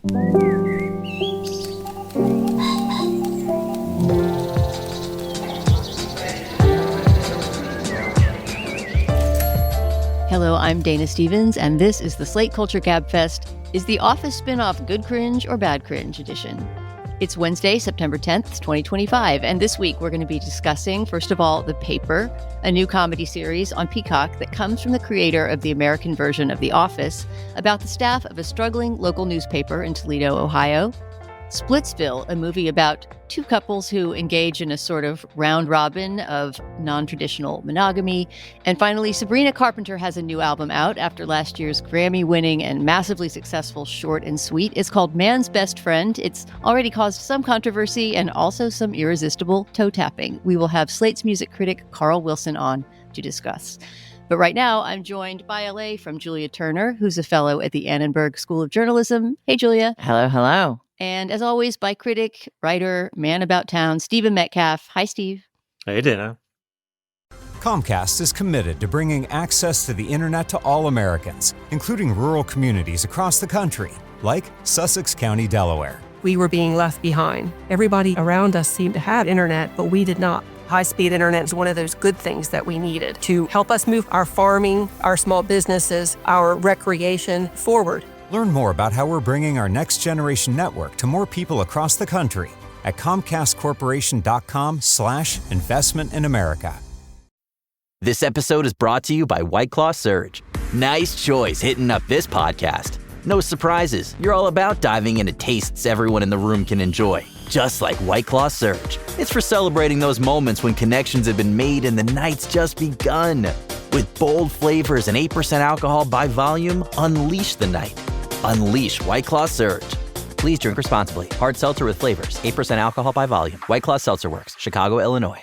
Hello, I'm Dana Stevens, and this is the Slate Culture Gabfest. Is The Office spinoff good cringe or bad cringe edition? It's Wednesday, September 10th, 2025, and this week we're going to be discussing, first of all, The Paper, a new comedy series on Peacock that comes from the creator of the American version of The Office, about the staff of a struggling local newspaper in Toledo, Ohio. Splitsville, a movie about two couples who engage in a sort of round robin of non-traditional monogamy. And finally, Sabrina Carpenter has a new album out after last year's Grammy-winning and massively successful Short and Sweet. It's called Man's Best Friend. It's already caused some controversy and also some irresistible toe-tapping. We will have Slate's music critic Carl Wilson on to discuss. But right now, I'm joined by LA from Julia Turner, who's a fellow at the Annenberg School of Journalism. Hey, Julia. Hello, hello. And as always, by critic, writer, man about town, Stephen Metcalf. Hi, Steve. Hey, Dana. Comcast is committed to bringing access to the internet to all Americans, including rural communities across the country, like Sussex County, Delaware. We were being left behind. Everybody around us seemed to have internet, but we did not. High-speed internet is one of those good things that we needed to help us move our farming, our small businesses, our recreation forward. Learn more about how we're bringing our next-generation network to more people across the country at comcastcorporation.com/investment in America. This episode is brought to you by White Claw Surge. Nice choice hitting up this podcast. No surprises. You're all about diving into tastes everyone in the room can enjoy, just like White Claw Surge. It's for celebrating those moments when connections have been made and the night's just begun. With bold flavors and 8% alcohol by volume, unleash the night. Unleash White Claw Surge. Please drink responsibly. Hard seltzer with flavors. 8% alcohol by volume. White Claw Seltzer Works. Chicago, Illinois.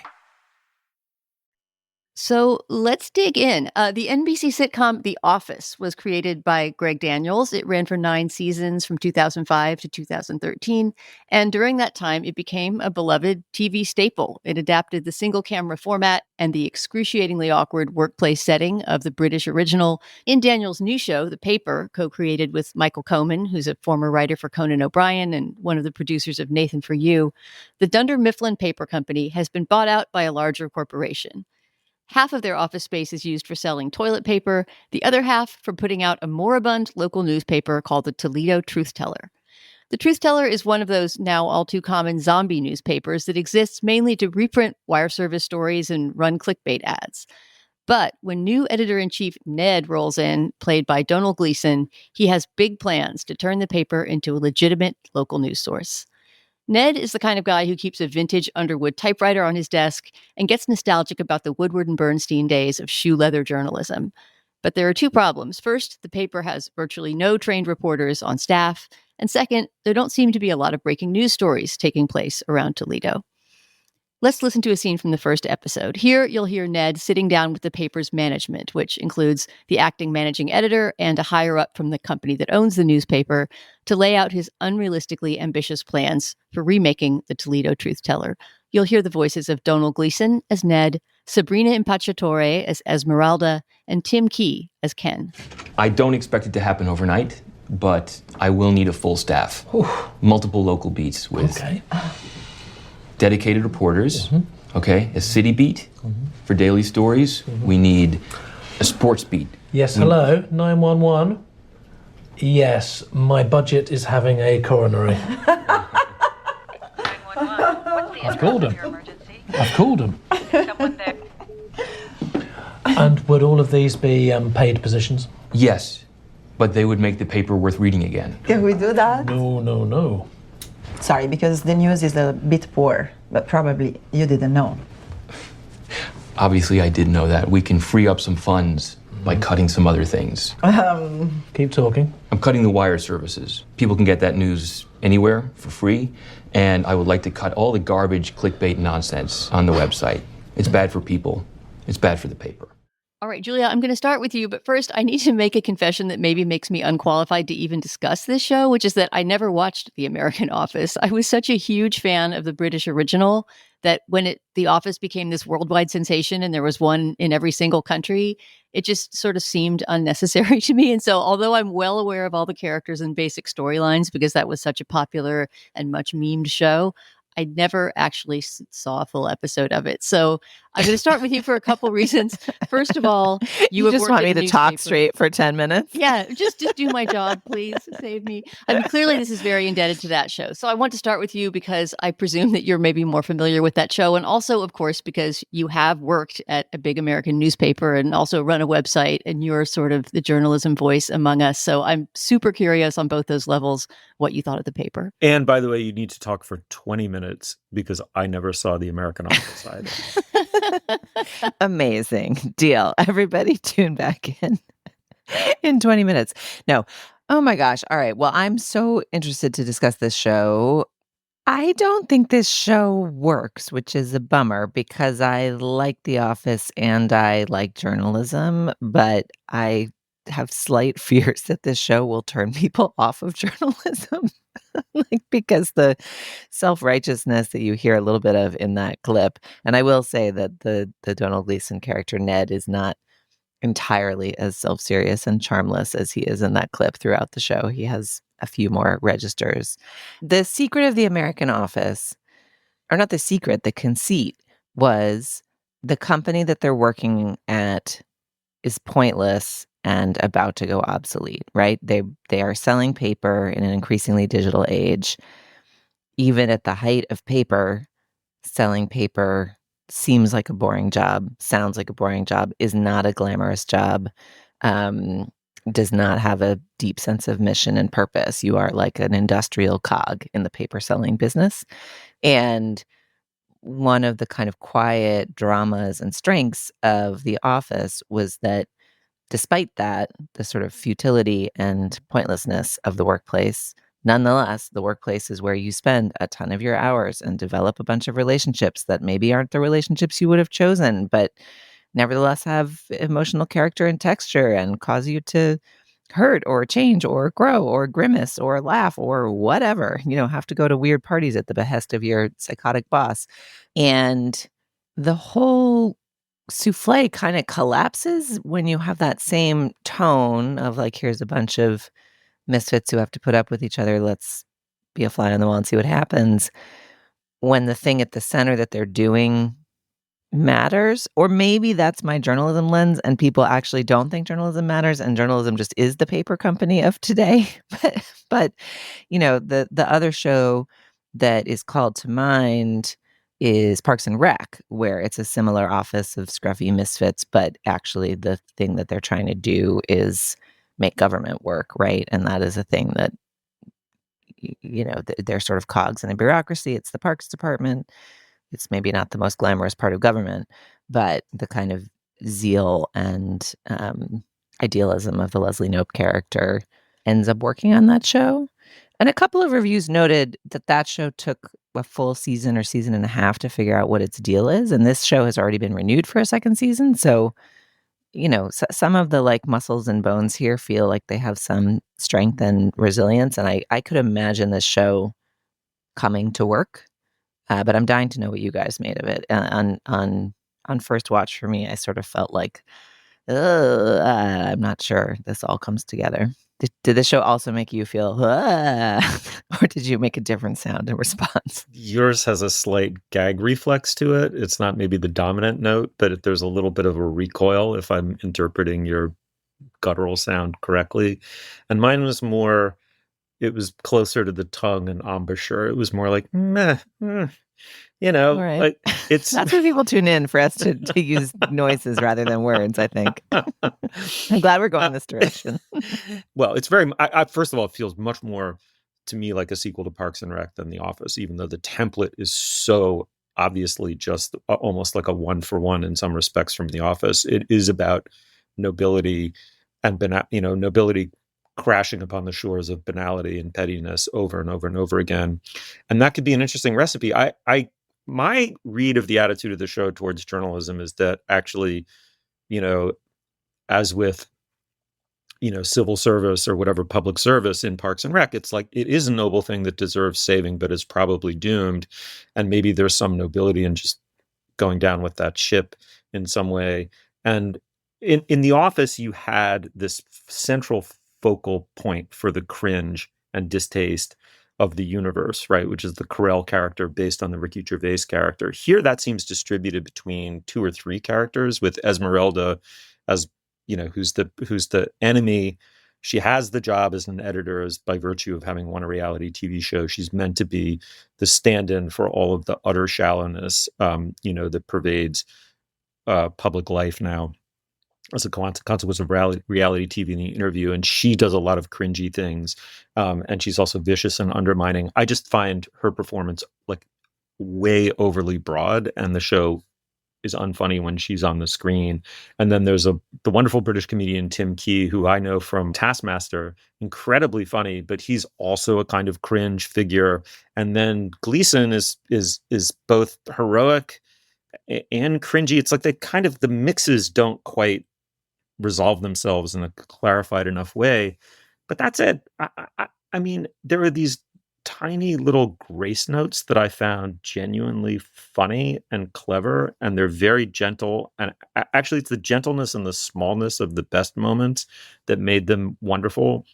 So let's dig in. The NBC sitcom The Office was created by Greg Daniels. It ran for 9 seasons from 2005 to 2013. And during that time, it became a beloved TV staple. It adapted the single-camera format and the excruciatingly awkward workplace setting of the British original. In Daniels' new show, The Paper, co-created with Michael Coman, who's a former writer for Conan O'Brien and one of the producers of Nathan For You, the Dunder Mifflin Paper Company has been bought out by a larger corporation. Half of their office space is used for selling toilet paper, the other half for putting out a moribund local newspaper called the Toledo Truth Teller. The Truth Teller is one of those now all too common zombie newspapers that exists mainly to reprint wire service stories and run clickbait ads. But when new editor-in-chief Ned rolls in, played by Domhnall Gleeson, he has big plans to turn the paper into a legitimate local news source. Ned is the kind of guy who keeps a vintage Underwood typewriter on his desk and gets nostalgic about the Woodward and Bernstein days of shoe leather journalism. But there are 2 problems. First, the paper has virtually no trained reporters on staff. And second, there don't seem to be a lot of breaking news stories taking place around Toledo. Let's listen to a scene from the first episode. Here, you'll hear Ned sitting down with the paper's management, which includes the acting managing editor and a higher-up from the company that owns the newspaper, to lay out his unrealistically ambitious plans for remaking the Toledo Truth Teller. You'll hear the voices of Domhnall Gleeson as Ned, Sabrina Impacciatore as Esmeralda, and Tim Key as Ken. I don't expect it to happen overnight, but I will need a full staff. Multiple local beats with... dedicated reporters, okay? A city beat for daily stories. We need a sports beat. Yes, hello, 911. Yes, my budget is having a coronary. I've called him. I've called him. And would all of these be paid positions? Yes, but they would make the paper worth reading again. Can we do that? No. Sorry, because the news is a bit poor, but probably you didn't know. Obviously, I did know that. We can free up some funds by cutting some other things. Keep talking. I'm cutting the wire services. People can get that news anywhere for free, and I would like to cut all the garbage clickbait nonsense on the website. It's bad for people. It's bad for the paper. All right, Julia, I'm going to start with you, but first I need to make a confession that maybe makes me unqualified to even discuss this show, which is that I never watched The American Office. I was such a huge fan of the British original that when The Office became this worldwide sensation and there was one in every single country, it just sort of seemed unnecessary to me. And so although I'm well aware of all the characters and basic storylines because that was such a popular and much memed show, I never actually saw a full episode of it. So I'm going to start with you for a couple reasons. First of all, you have just worked want at me a to talk newspaper. straight for 10 minutes? Yeah, just do my job, please. Save me. I mean, clearly this is very indebted to that show. So I want to start with you because I presume that you're maybe more familiar with that show. And also, of course, because you have worked at a big American newspaper and also run a website and you're sort of the journalism voice among us. So I'm super curious on both those levels what you thought of the paper. And by the way, you need to talk for 20 minutes because I never saw The American Office either. Amazing. Deal. Everybody tune back in 20 minutes. No. Oh my gosh. All right. Well, I'm so interested to discuss this show. I don't think this show works, which is a bummer because I like The Office and I like journalism, but I have slight fears that this show will turn people off of journalism. Because the self-righteousness that you hear a little bit of in that clip, and I will say that the Donald Gleason character Ned is not entirely as self-serious and charmless as he is in that clip throughout the show. He has a few more registers. The secret of The American Office, or not the secret, the conceit was the company that they're working at is pointless and about to go obsolete, right? They are selling paper in an increasingly digital age. Even at the height of paper, selling paper seems like a boring job, sounds like a boring job, is not a glamorous job, does not have a deep sense of mission and purpose. You are like an industrial cog in the paper selling business. And one of the kind of quiet dramas and strengths of The Office was that despite that, the sort of futility and pointlessness of the workplace, nonetheless, the workplace is where you spend a ton of your hours and develop a bunch of relationships that maybe aren't the relationships you would have chosen, but nevertheless have emotional character and texture and cause you to hurt or change or grow or grimace or laugh or whatever. You know, have to go to weird parties at the behest of your psychotic boss. And the whole souffle kind of collapses when you have that same tone of like, here's a bunch of misfits who have to put up with each other. Let's be a fly on the wall and see what happens. When the thing at the center that they're doing matters, or maybe that's my journalism lens and people actually don't think journalism matters and journalism just is the paper company of today. But you know, the other show that is called to mind is Parks and Rec, where it's a similar office of scruffy misfits, but actually the thing that they're trying to do is make government work, right? And that is a thing that, you know, they're sort of cogs in a bureaucracy. It's the Parks Department. It's maybe not the most glamorous part of government, but the kind of zeal and idealism of the Leslie Knope character ends up working on that show. And a couple of reviews noted that that show took a full season or season and a half to figure out what its deal is. And this show has already been renewed for a second season. So, you know, some of the like muscles and bones here feel like they have some strength and resilience. And I could imagine this show coming to work. But I'm dying to know what you guys made of it. On first watch for me, I sort of felt like, I'm not sure this all comes together. Did the show also make you feel, or did you make a different sound in response? Yours has a slight gag reflex to it. It's not maybe the dominant note, but there's a little bit of a recoil if I'm interpreting your guttural sound correctly. And mine was more, it was closer to the tongue and embouchure. It was more like, meh, you know, Right. like it's That's where people tune in for us to use noises rather than words, I think. I'm glad we're going this direction. Well, it's very, I first of all, it feels much more to me like a sequel to Parks and Rec than The Office, even though the template is so obviously just almost like a one-for-one in some respects from The Office. It is about nobility and, nobility crashing upon the shores of banality and pettiness over and over and over again. And that could be an interesting recipe. My read of the attitude of the show towards journalism is that actually, as with civil service or whatever public service in Parks and Rec, it's like it is a noble thing that deserves saving, but is probably doomed. And maybe there's some nobility in just going down with that ship in some way. And in The Office, you had this central focal point for the cringe and distaste of the universe, right? Which is the Carell character based on the Ricky Gervais character. Here, that seems distributed between 2 or 3 characters, with Esmeralda as who's the enemy. She has the job as an editor as by virtue of having won a reality TV show. She's meant to be the stand-in for all of the utter shallowness, that pervades public life now as a consequence of reality TV and the interview. And she does a lot of cringy things. And she's also vicious and undermining. I just find her performance like way overly broad, and the show is unfunny when she's on the screen. And then there's the wonderful British comedian Tim Key, who I know from Taskmaster, incredibly funny, but he's also a kind of cringe figure. And then Gleason is both heroic and cringy. It's like the mixes don't quite resolve themselves in a clarified enough way. But that's it. I mean, there are these tiny little grace notes that I found genuinely funny and clever, and they're very gentle. And actually, it's the gentleness and the smallness of the best moments that made them wonderful.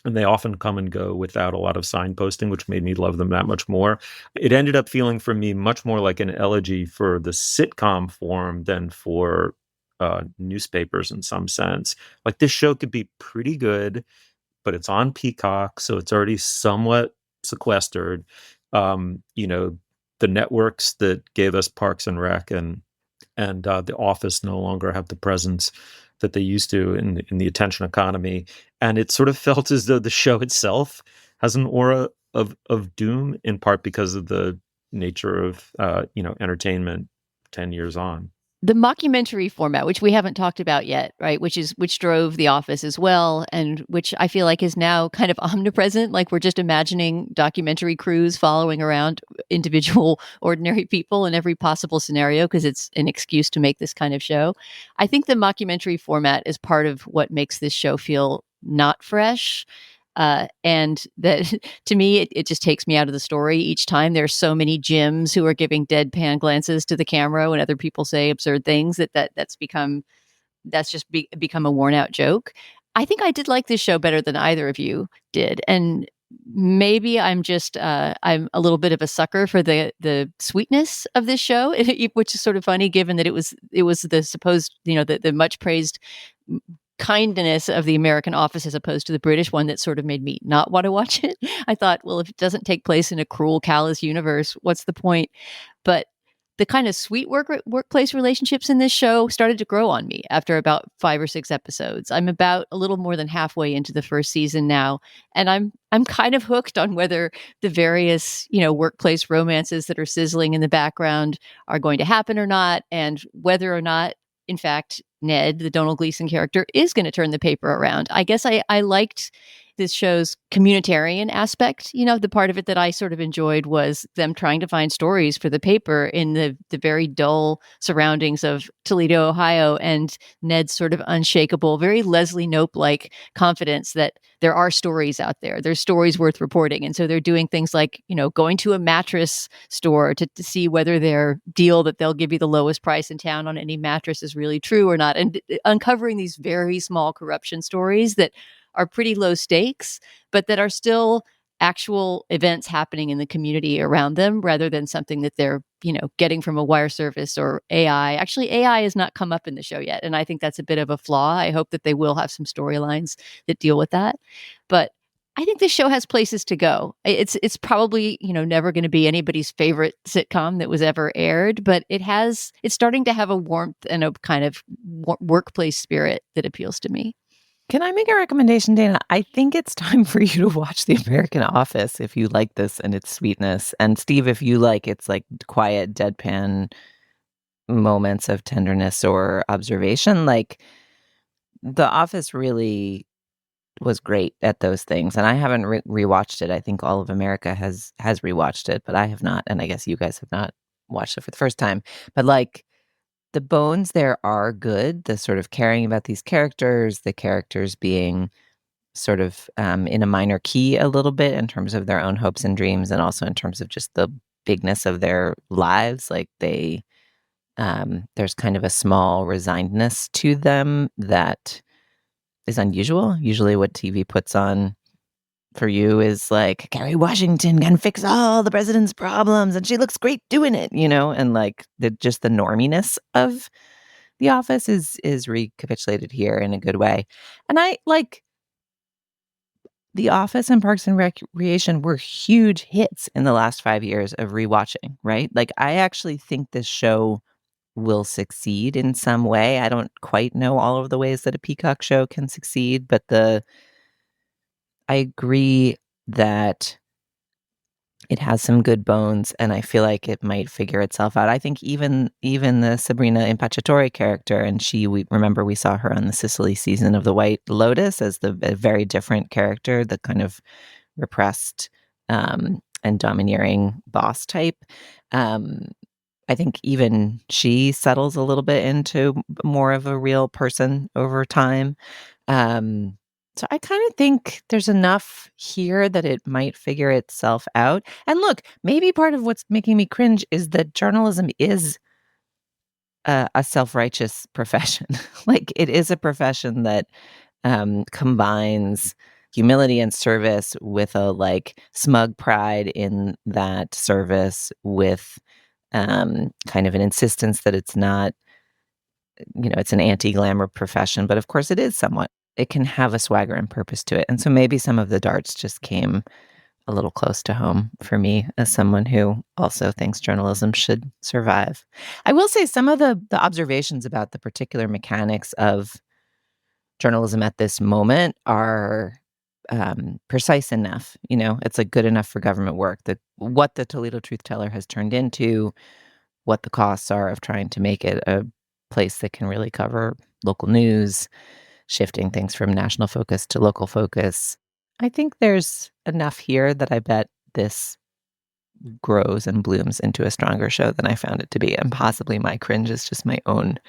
And they often come and go without a lot of signposting, which made me love them that much more. It ended up feeling for me much more like an elegy for the sitcom form than for newspapers in some sense. Like, this show could be pretty good, but it's on Peacock, so it's already somewhat sequestered. The networks that gave us Parks and Rec and The Office no longer have the presence that they used to in the attention economy. And it sort of felt as though the show itself has an aura of doom, in part because of the nature of entertainment 10 years on. The mockumentary format, which we haven't talked about yet, right? Which drove The Office as well, and which I feel like is now kind of omnipresent. Like, we're just imagining documentary crews following around individual ordinary people in every possible scenario because it's an excuse to make this kind of show. I think the mockumentary format is part of what makes this show feel not fresh. And that, to me, it just takes me out of the story each time. There's so many Jims who are giving deadpan glances to the camera when other people say absurd things that's become a worn out joke. I think I did like this show better than either of you did, and maybe I'm just I'm a little bit of a sucker for the sweetness of this show, which is sort of funny given that it was the supposed the much praised kindness of the American Office as opposed to the British one that sort of made me not want to watch it. I thought, well, if it doesn't take place in a cruel, callous universe, what's the point? But the kind of sweet workplace relationships in this show started to grow on me after about 5 or 6 episodes. I'm about a little more than halfway into the first season now, and I'm kind of hooked on whether the various workplace romances that are sizzling in the background are going to happen or not, and whether or not, in fact, Ned, the Donald Gleason character, is going to turn the paper around. I guess I liked this show's communitarian aspect. The part of it that I sort of enjoyed was them trying to find stories for the paper in the very dull surroundings of Toledo, Ohio, and Ned's sort of unshakable, very Leslie Knope-like confidence that there are stories out there. There's stories worth reporting. And so they're doing things like, going to a mattress store to see whether their deal that they'll give you the lowest price in town on any mattress is really true or not. And uncovering these very small corruption stories that are pretty low stakes, but that are still actual events happening in the community around them rather than something that they're, getting from a wire service or AI. Actually, AI has not come up in the show yet. And I think that's a bit of a flaw. I hope that they will have some storylines that deal with that. But I think this show has places to go. It's probably, never going to be anybody's favorite sitcom that was ever aired, but it's starting to have a warmth and a kind of workplace spirit that appeals to me. Can I make a recommendation, Dana? I think it's time for you to watch The American Office if you like this and its sweetness. And Steve, if you like its like quiet, deadpan moments of tenderness or observation, like The Office really was great at those things. And I haven't rewatched it. I think all of America has rewatched it, but I have not. And I guess you guys have not watched it for the first time. But like, the bones there are good. The sort of caring about these characters, the characters being sort of in a minor key a little bit in terms of their own hopes and dreams, and also in terms of just the bigness of their lives. Like there's kind of a small resignedness to them that is unusual. Usually what TV puts on for you is like, Kerry Washington can fix all the president's problems and she looks great doing it, and like just the norminess of The Office is recapitulated here in a good way. And I like The Office and Parks and Recreation were huge hits in the last 5 years of rewatching, right? Like, I actually think this show will succeed in some way. I don't quite know all of the ways that a Peacock show can succeed, but I agree that it has some good bones, and I feel like it might figure itself out. I think even the Sabrina Impacciatore character, and we saw her on the Sicily season of The White Lotus as a very different character, the kind of repressed and domineering boss type. I think even she settles a little bit into more of a real person over time. So I kind of think there's enough here that it might figure itself out. And look, maybe part of what's making me cringe is that journalism is a self-righteous profession. Like, it is a profession that combines humility and service with a like smug pride in that service, with kind of an insistence that it's not, it's an anti-glamour profession. But of course it is somewhat. It can have a swagger and purpose to it. And so maybe some of the darts just came a little close to home for me as someone who also thinks journalism should survive. I will say some of the observations about the particular mechanics of journalism at this moment are precise enough. It's like good enough for government work. That what the Toledo Truth Teller has turned into, what the costs are of trying to make it a place that can really cover local news, shifting things from national focus to local focus. I think there's enough here that I bet this grows and blooms into a stronger show than I found it to be. And possibly my cringe is just my own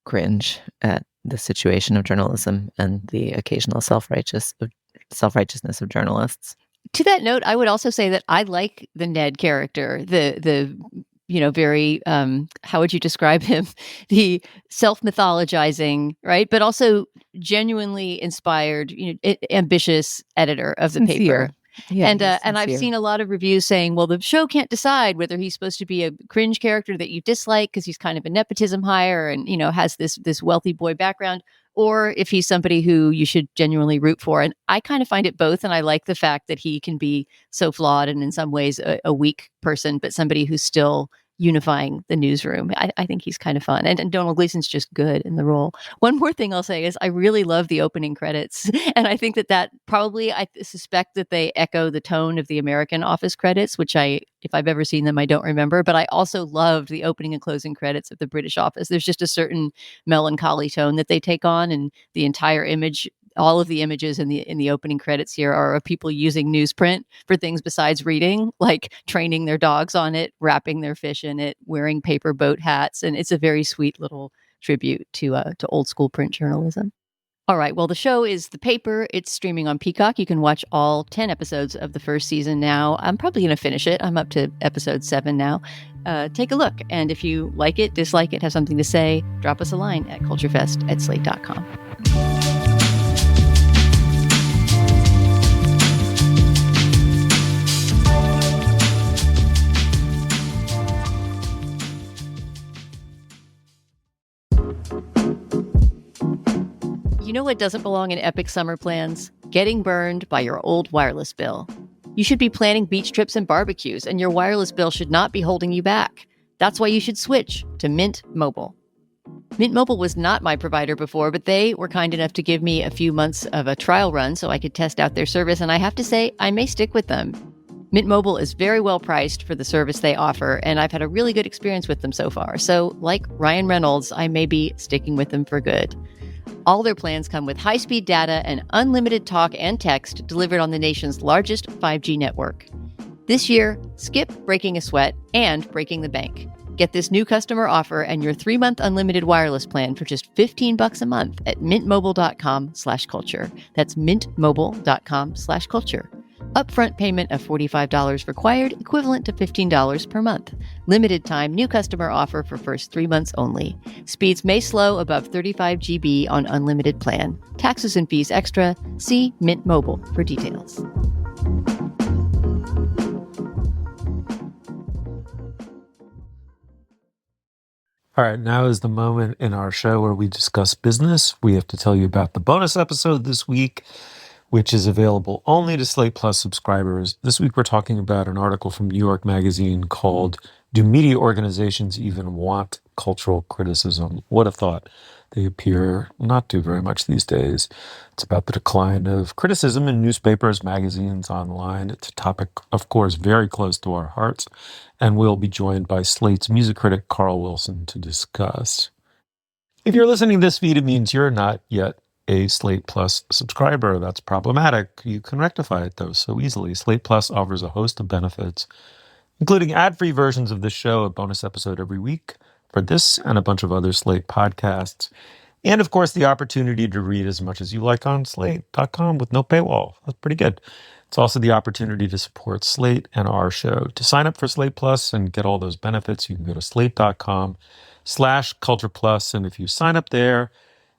cringe at the situation of journalism and the occasional self-righteousness of journalists. To that note, I would also say that I like the Ned character, the very, how would you describe him? The self-mythologizing, right? But also genuinely inspired, ambitious editor of the paper. Yeah, and I've seen a lot of reviews saying, well, the show can't decide whether he's supposed to be a cringe character that you dislike because he's kind of a nepotism hire and, has this wealthy boy background, or if he's somebody who you should genuinely root for. And I kind of find it both. And I like the fact that he can be so flawed and in some ways a weak person, but somebody who's still unifying the newsroom. I think he's kind of fun. And Donald Gleason's just good in the role. One more thing I'll say is I really love the opening credits. And I think that probably, I suspect that they echo the tone of the American Office credits, which if I've ever seen them, I don't remember. But I also loved the opening and closing credits of the British Office. There's just a certain melancholy tone that they take on, and the entire image, all of the images in the opening credits here are of people using newsprint for things besides reading, like training their dogs on it, wrapping their fish in it, wearing paper boat hats. And it's a very sweet little tribute to old school print journalism. All right. Well, the show is The Paper. It's streaming on Peacock. You can watch all 10 episodes of the first season now. I'm probably going to finish it. I'm up to episode 7 now. Take a look. And if you like it, dislike it, have something to say, drop us a line at culturefest@slate.com. You know what doesn't belong in epic summer plans? Getting burned by your old wireless bill. You should be planning beach trips and barbecues, and your wireless bill should not be holding you back. That's why you should switch to Mint Mobile. Mint Mobile was not my provider before, but they were kind enough to give me a few months of a trial run so I could test out their service, and I have to say, I may stick with them. Mint Mobile is very well priced for the service they offer, and I've had a really good experience with them so far. So, like Ryan Reynolds, I may be sticking with them for good. All their plans come with high-speed data and unlimited talk and text delivered on the nation's largest 5G network. This year, skip breaking a sweat and breaking the bank. Get this new customer offer and your 3-month unlimited wireless plan for just $15 a month at mintmobile.com/culture. That's mintmobile.com/culture. Upfront payment of $45 required, equivalent to $15 per month. Limited time new customer offer for first 3 months only. Speeds may slow above 35 GB on unlimited plan. Taxes and fees extra. See Mint Mobile for details. All right, now is the moment in our show where we discuss business. We have to tell you about the bonus episode this week, which is available only to Slate Plus subscribers. This week we're talking about an article from New York Magazine called "Do Media Organizations Even Want Cultural Criticism?" What a thought. They appear not to very much these days. It's about the decline of criticism in newspapers, magazines, online. It's a topic, of course, very close to our hearts, and we'll be joined by Slate's music critic, Carl Wilson, to discuss. If you're listening to this feed, it means you're not yet a Slate Plus subscriber. That's problematic. You can rectify it, though, so easily. Slate Plus offers a host of benefits, including ad-free versions of this show, a bonus episode every week for this and a bunch of other Slate podcasts, and, of course, the opportunity to read as much as you like on Slate.com with no paywall. That's pretty good. It's also the opportunity to support Slate and our show. To sign up for Slate Plus and get all those benefits, you can go to slate.com/culture plus, and if you sign up there,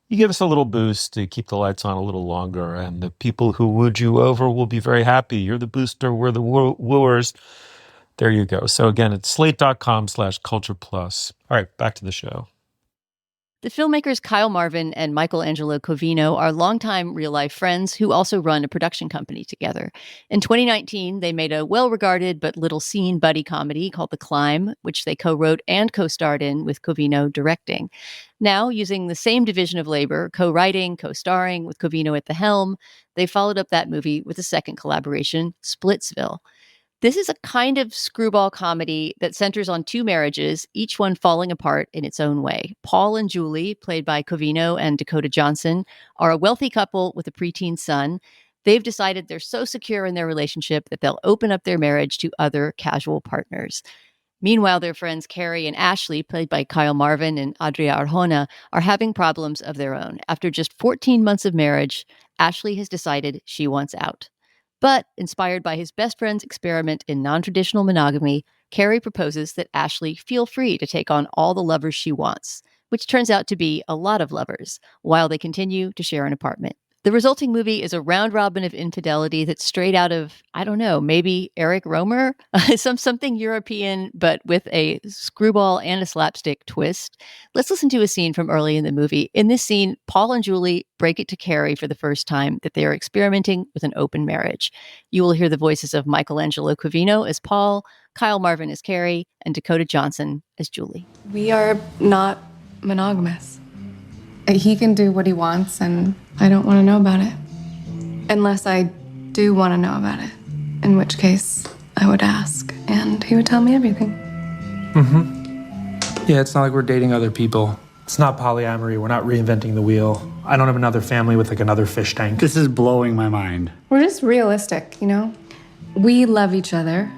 you give us a little boost to keep the lights on a little longer, and the people who wooed you over will be very happy. You're the booster, we're the wooers. There you go. So again, it's slate.com/culture plus. All right, back to the show. The filmmakers Kyle Marvin and Angelo Covino are longtime real-life friends who also run a production company together. In 2019, they made a well-regarded but little-seen buddy comedy called The Climb, which they co-wrote and co-starred in with Covino directing. Now, using the same division of labor, co-writing, co-starring with Covino at the helm, they followed up that movie with a second collaboration, Splitsville. This is a kind of screwball comedy that centers on two marriages, each one falling apart in its own way. Paul and Julie, played by Covino and Dakota Johnson, are a wealthy couple with a preteen son. They've decided they're so secure in their relationship that they'll open up their marriage to other casual partners. Meanwhile, their friends Carrie and Ashley, played by Kyle Marvin and Adria Arjona, are having problems of their own. After just 14 months of marriage, Ashley has decided she wants out. But, inspired by his best friend's experiment in non-traditional monogamy, Carrie proposes that Ashley feel free to take on all the lovers she wants, which turns out to be a lot of lovers, while they continue to share an apartment. The resulting movie is a round robin of infidelity that's straight out of, I don't know, maybe Eric Romer? Something European, but with a screwball and a slapstick twist. Let's listen to a scene from early in the movie. In this scene, Paul and Julie break it to Carrie for the first time that they are experimenting with an open marriage. You will hear the voices of Angelo Covino as Paul, Kyle Marvin as Carrie, and Dakota Johnson as Julie. We are not monogamous. He can do what he wants, and I don't want to know about it. Unless I do want to know about it, in which case I would ask, and he would tell me everything. Yeah, it's not like we're dating other people. It's not polyamory. We're not reinventing the wheel. I don't have another family with like another fish tank. This is blowing my mind. We're just realistic, you know? We love each other,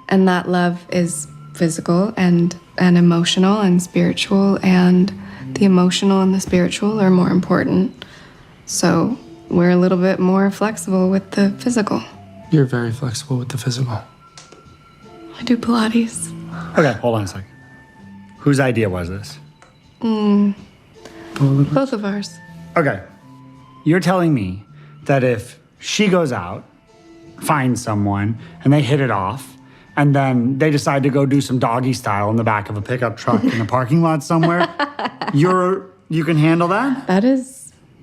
and that love is physical and emotional and spiritual, and the emotional and the spiritual are more important. So we're a little bit more flexible with the physical. You're very flexible with the physical. I do Pilates. Okay, hold on a second. Whose idea was this? Both of ours. Okay. You're telling me that if she goes out, finds someone, and they hit it off, and then they decide to go do some doggy style in the back of a pickup truck in a parking lot somewhere, you can handle that? That is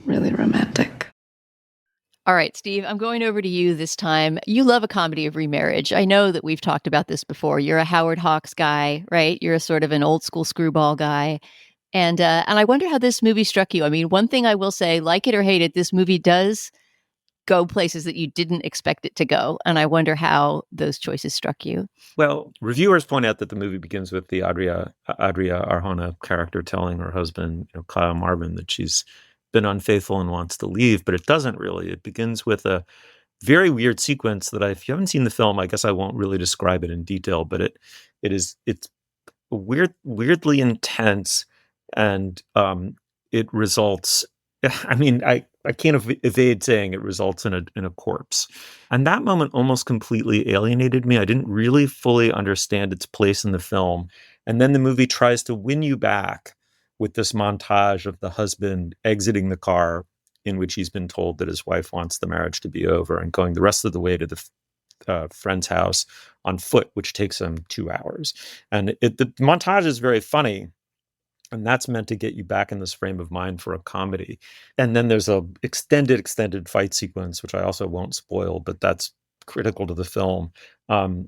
really romantic. All right, Steve, I'm going over to you this time. You love a comedy of remarriage. I know that we've talked about this before. You're a Howard Hawks guy, right? You're a sort of an old school screwball guy. And I wonder how this movie struck you. I mean, one thing I will say, like it or hate it, this movie does go places that you didn't expect it to go. And I wonder how those choices struck you. Well, reviewers point out that the movie begins with the Adria Arjona character telling her husband, Kyle Marvin, that she's been unfaithful and wants to leave, but it doesn't really. It begins with a very weird sequence that if you haven't seen the film, I guess I won't really describe it in detail, but it's weirdly intense, and it results. I mean, I can't evade saying it results in a corpse, and that moment almost completely alienated me. I didn't really fully understand its place in the film, and then the movie tries to win you back with this montage of the husband exiting the car in which he's been told that his wife wants the marriage to be over, and going the rest of the way to the friend's house on foot, which takes him 2 hours. And the montage is very funny, and that's meant to get you back in this frame of mind for a comedy. And then there's a extended fight sequence, which I also won't spoil, but that's critical to the film.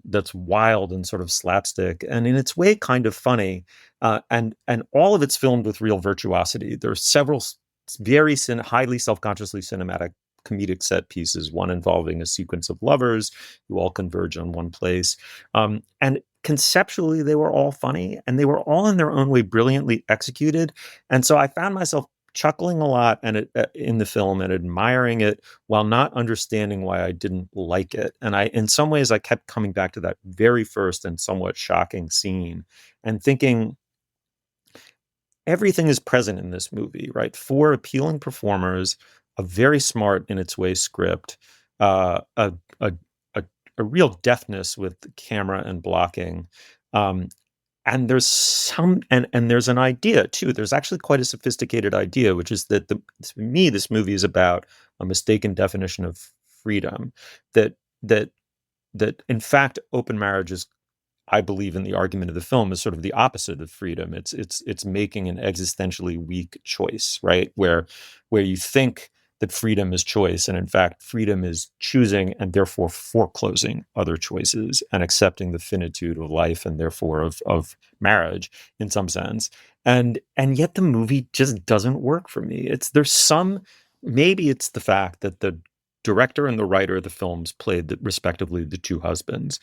That's wild and sort of slapstick, and in its way, kind of funny. And all of it's filmed with real virtuosity. There are several very highly self-consciously cinematic comedic set pieces, one involving a sequence of lovers who all converge on one place. And conceptually, they were all funny, and they were all in their own way brilliantly executed. And so I found myself chuckling a lot in the film and admiring it while not understanding why I didn't like it. And in some ways, I kept coming back to that very first and somewhat shocking scene and thinking, everything is present in this movie, right? 4 appealing performers, a very smart in its way script, a real deftness with the camera and blocking. And there's there's an idea too. There's actually quite a sophisticated idea, which is that for me, this movie is about a mistaken definition of freedom. That in fact, open marriage is, I believe in the argument of the film, is sort of the opposite of freedom. It's making an existentially weak choice, right? Where you think that freedom is choice, and in fact, freedom is choosing and therefore foreclosing other choices and accepting the finitude of life and therefore of marriage in some sense. And yet the movie just doesn't work for me. Maybe it's the fact that the director and the writer of the films played respectively the 2 husbands.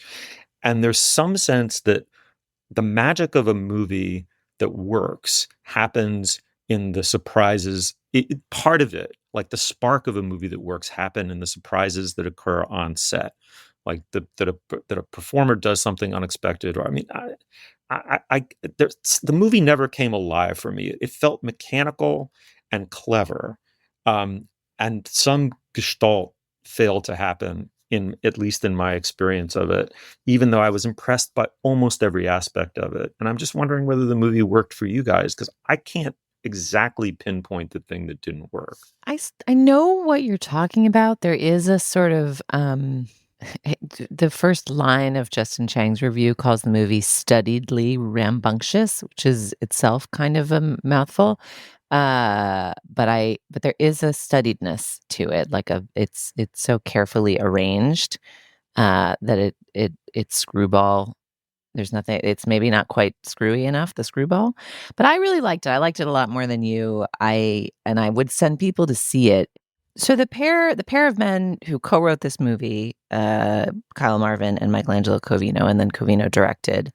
And there's some sense that the magic of a movie that works happens in the surprises. Part of it, like the spark of a movie that works, happen in the surprises that occur on set, like that a performer does something unexpected. Or the movie never came alive for me. It felt mechanical and clever, and some gestalt failed to happen, at least in my experience of it, even though I was impressed by almost every aspect of it. And I'm just wondering whether the movie worked for you guys, because I can't exactly pinpoint the thing that didn't work. I know what you're talking about. There is a sort of the first line of Justin Chang's review calls the movie studiedly rambunctious, which is itself kind of a mouthful. But there is a studiedness to it, like it's so carefully arranged that it's screwball. There's nothing. It's maybe not quite screwy enough, the screwball, but I really liked it. I liked it a lot more than you. I would send people to see it. So the pair of men who co-wrote this movie, Kyle Marvin and Angelo Covino, and then Covino directed,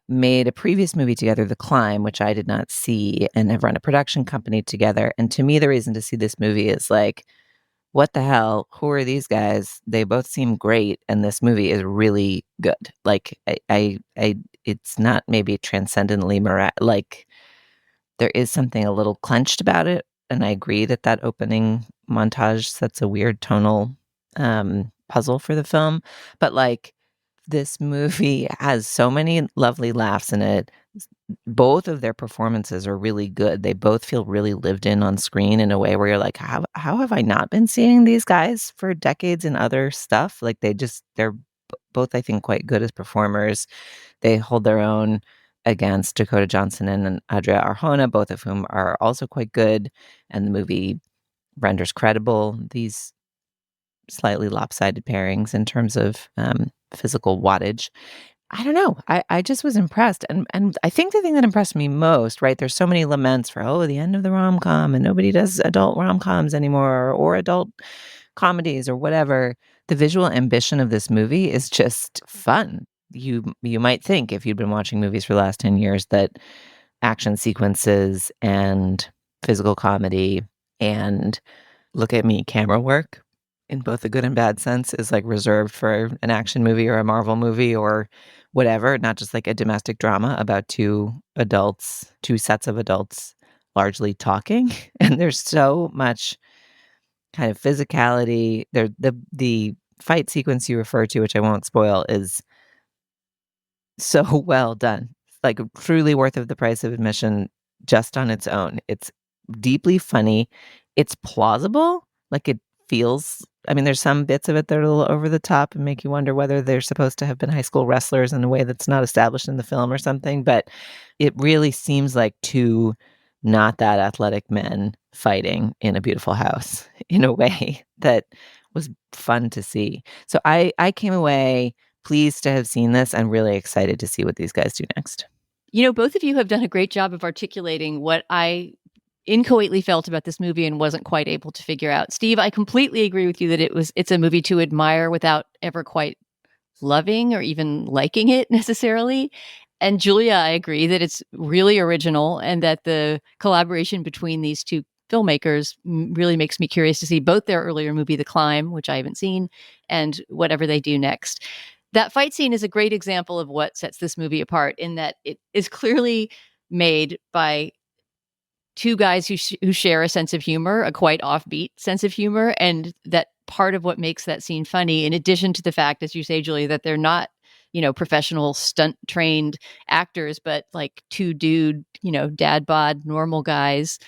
made a previous movie together, The Climb, which I did not see, and have run a production company together. And to me, the reason to see this movie is like, what the hell? Who are these guys? They both seem great, and this movie is really good. Like, it's not maybe transcendently like there is something a little clenched about it, and I agree that opening montage sets a weird tonal puzzle for the film. But like, this movie has so many lovely laughs in it. Both of their performances are really good. They both feel really lived in on screen in a way where you're like, how have I not been seeing these guys for decades in other stuff? Like they're both, I think, quite good as performers. They hold their own against Dakota Johnson and Adria Arjona, both of whom are also quite good. And the movie renders credible these slightly lopsided pairings in terms of physical wattage. I don't know. I just was impressed. And I think the thing that impressed me most, right, there's so many laments for, the end of the rom-com and nobody does adult rom-coms anymore or adult comedies or whatever. The visual ambition of this movie is just fun. You might think, if you'd been watching movies for the last 10 years, that action sequences and physical comedy and look at me camera work, in both a good and bad sense, is like reserved for an action movie or a Marvel movie or whatever, not just like a domestic drama about two sets of adults largely talking. And there's so much kind of physicality. The fight sequence you refer to, which I won't spoil, is so well done. Like truly worth of the price of admission just on its own. It's deeply funny. It's plausible. Like it feels, I mean, there's some bits of it that are a little over the top and make you wonder whether they're supposed to have been high school wrestlers in a way that's not established in the film or something. But it really seems like two not that athletic men fighting in a beautiful house in a way that was fun to see. So I came away pleased to have seen this and really excited to see what these guys do next. You know, both of you have done a great job of articulating what I inchoately felt about this movie and wasn't quite able to figure out. Steve, I completely agree with you that it's a movie to admire without ever quite loving or even liking it necessarily. And Julia, I agree that it's really original and that the collaboration between these two filmmakers really makes me curious to see both their earlier movie, The Climb, which I haven't seen, and whatever they do next. That fight scene is a great example of what sets this movie apart in that it is clearly made by two guys who share a sense of humor, a quite offbeat sense of humor, and that part of what makes that scene funny, in addition to the fact, as you say, Julia, that they're not, professional stunt trained actors, but like two dad bod normal guys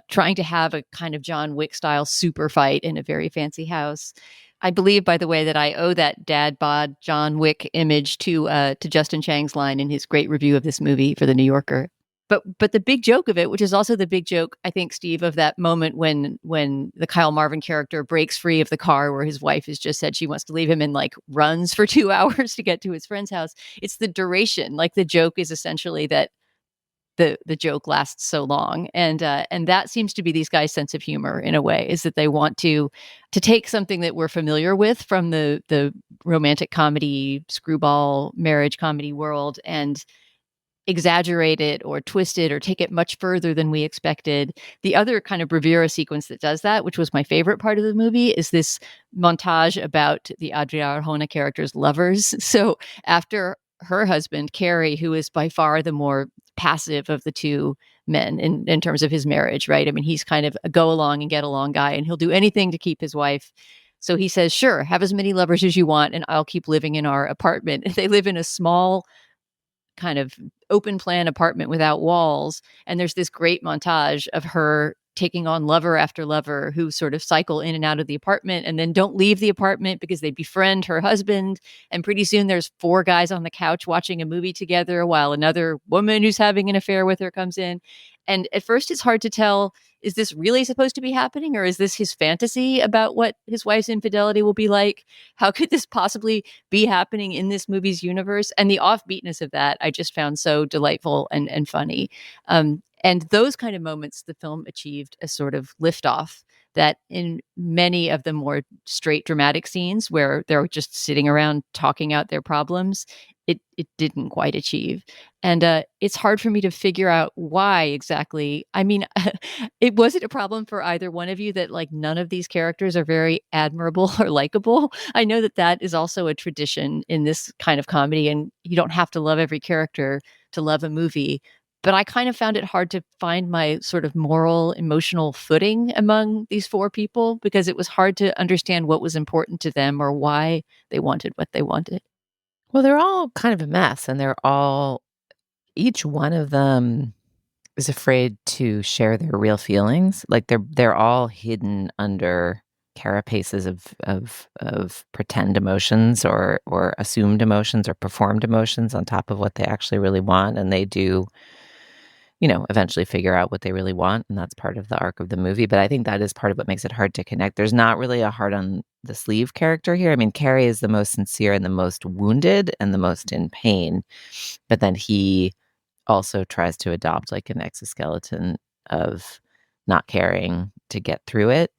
trying to have a kind of John Wick style super fight in a very fancy house. I believe, by the way, that I owe that dad bod John Wick image to Justin Chang's line in his great review of this movie for The New Yorker. But the big joke of it, which is also the big joke, I think, Steve, of that moment when the Kyle Marvin character breaks free of the car where his wife has just said she wants to leave him and like runs for 2 hours to get to his friend's house. It's the duration. Like the joke is essentially that the joke lasts so long, and that seems to be these guys' sense of humor in a way, is that they want to take something that we're familiar with from the romantic comedy, screwball marriage comedy world and exaggerate it or twist it or take it much further than we expected. The other kind of Rivera sequence that does that, which was my favorite part of the movie, is this montage about the Adria Arjona character's lovers. So after her husband, Carrie, who is by far the more passive of the two men in terms of his marriage, right? I mean, he's kind of a go along and get along guy, and he'll do anything to keep his wife. So he says, sure, have as many lovers as you want, and I'll keep living in our apartment. They live in a small kind of open plan apartment without walls. And there's this great montage of her taking on lover after lover who sort of cycle in and out of the apartment and then don't leave the apartment because they befriend her husband. And pretty soon there's 4 guys on the couch watching a movie together while another woman who's having an affair with her comes in. And at first it's hard to tell, is this really supposed to be happening, or is this his fantasy about what his wife's infidelity will be like? How could this possibly be happening in this movie's universe? And the offbeatness of that I just found so delightful and funny. And those kind of moments, the film achieved a sort of liftoff that in many of the more straight dramatic scenes where they're just sitting around talking out their problems, it didn't quite achieve. And it's hard for me to figure out why exactly. I mean, it wasn't a problem for either one of you that like none of these characters are very admirable or likable. I know that is also a tradition in this kind of comedy, and you don't have to love every character to love a movie. But I kind of found it hard to find my sort of moral, emotional footing among these 4 people because it was hard to understand what was important to them or why they wanted what they wanted. Well, they're all kind of a mess, and each one of them is afraid to share their real feelings. Like they're all hidden under carapaces of pretend emotions or assumed emotions or performed emotions on top of what they actually really want, and they do eventually figure out what they really want, and that's part of the arc of the movie. But I think that is part of what makes it hard to connect. There's not really a hard on the sleeve character here. I mean, Carrie is the most sincere and the most wounded and the most in pain, but then he also tries to adopt like an exoskeleton of not caring to get through it.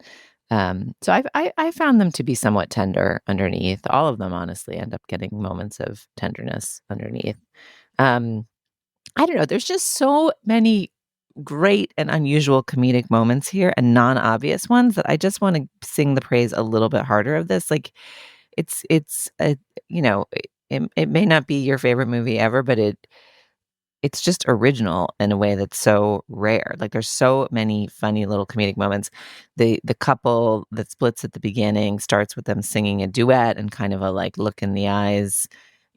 So I found them to be somewhat tender underneath. All of them honestly end up getting moments of tenderness underneath. I don't know. There's just so many great and unusual comedic moments here and non-obvious ones that I just want to sing the praise a little bit harder of this. Like it's it may not be your favorite movie ever, but it's just original in a way that's so rare. Like, there's so many funny little comedic moments. The couple that splits at the beginning starts with them singing a duet and kind of a like look in the eyes.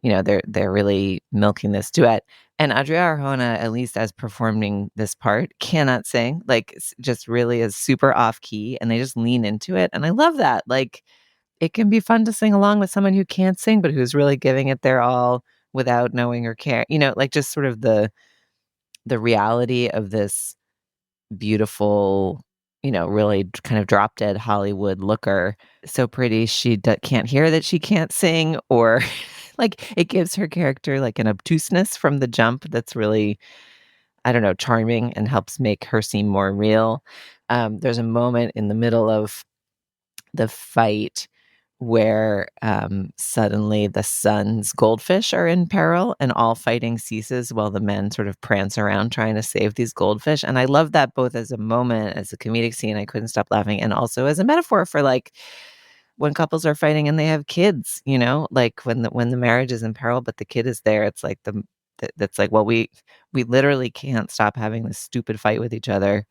You know, they're really milking this duet. And Adria Arjona, at least as performing this part, cannot sing. Like, just really is super off key, and they just lean into it. And I love that. Like, it can be fun to sing along with someone who can't sing, but who's really giving it their all without knowing or care. You know, like just sort of the reality of this beautiful, you know, really kind of drop dead Hollywood looker. So pretty, she can't hear that she can't sing, or like it gives her character like an obtuseness from the jump that's really, I don't know, charming and helps make her seem more real. There's a moment in the middle of the fight where suddenly the son's goldfish are in peril and all fighting ceases while the men sort of prance around trying to save these goldfish. And I love that both as a moment, as a comedic scene, I couldn't stop laughing, and also as a metaphor for like when couples are fighting and they have kids, you know, like when the marriage is in peril, but the kid is there. It's like that's like, well, we literally can't stop having this stupid fight with each other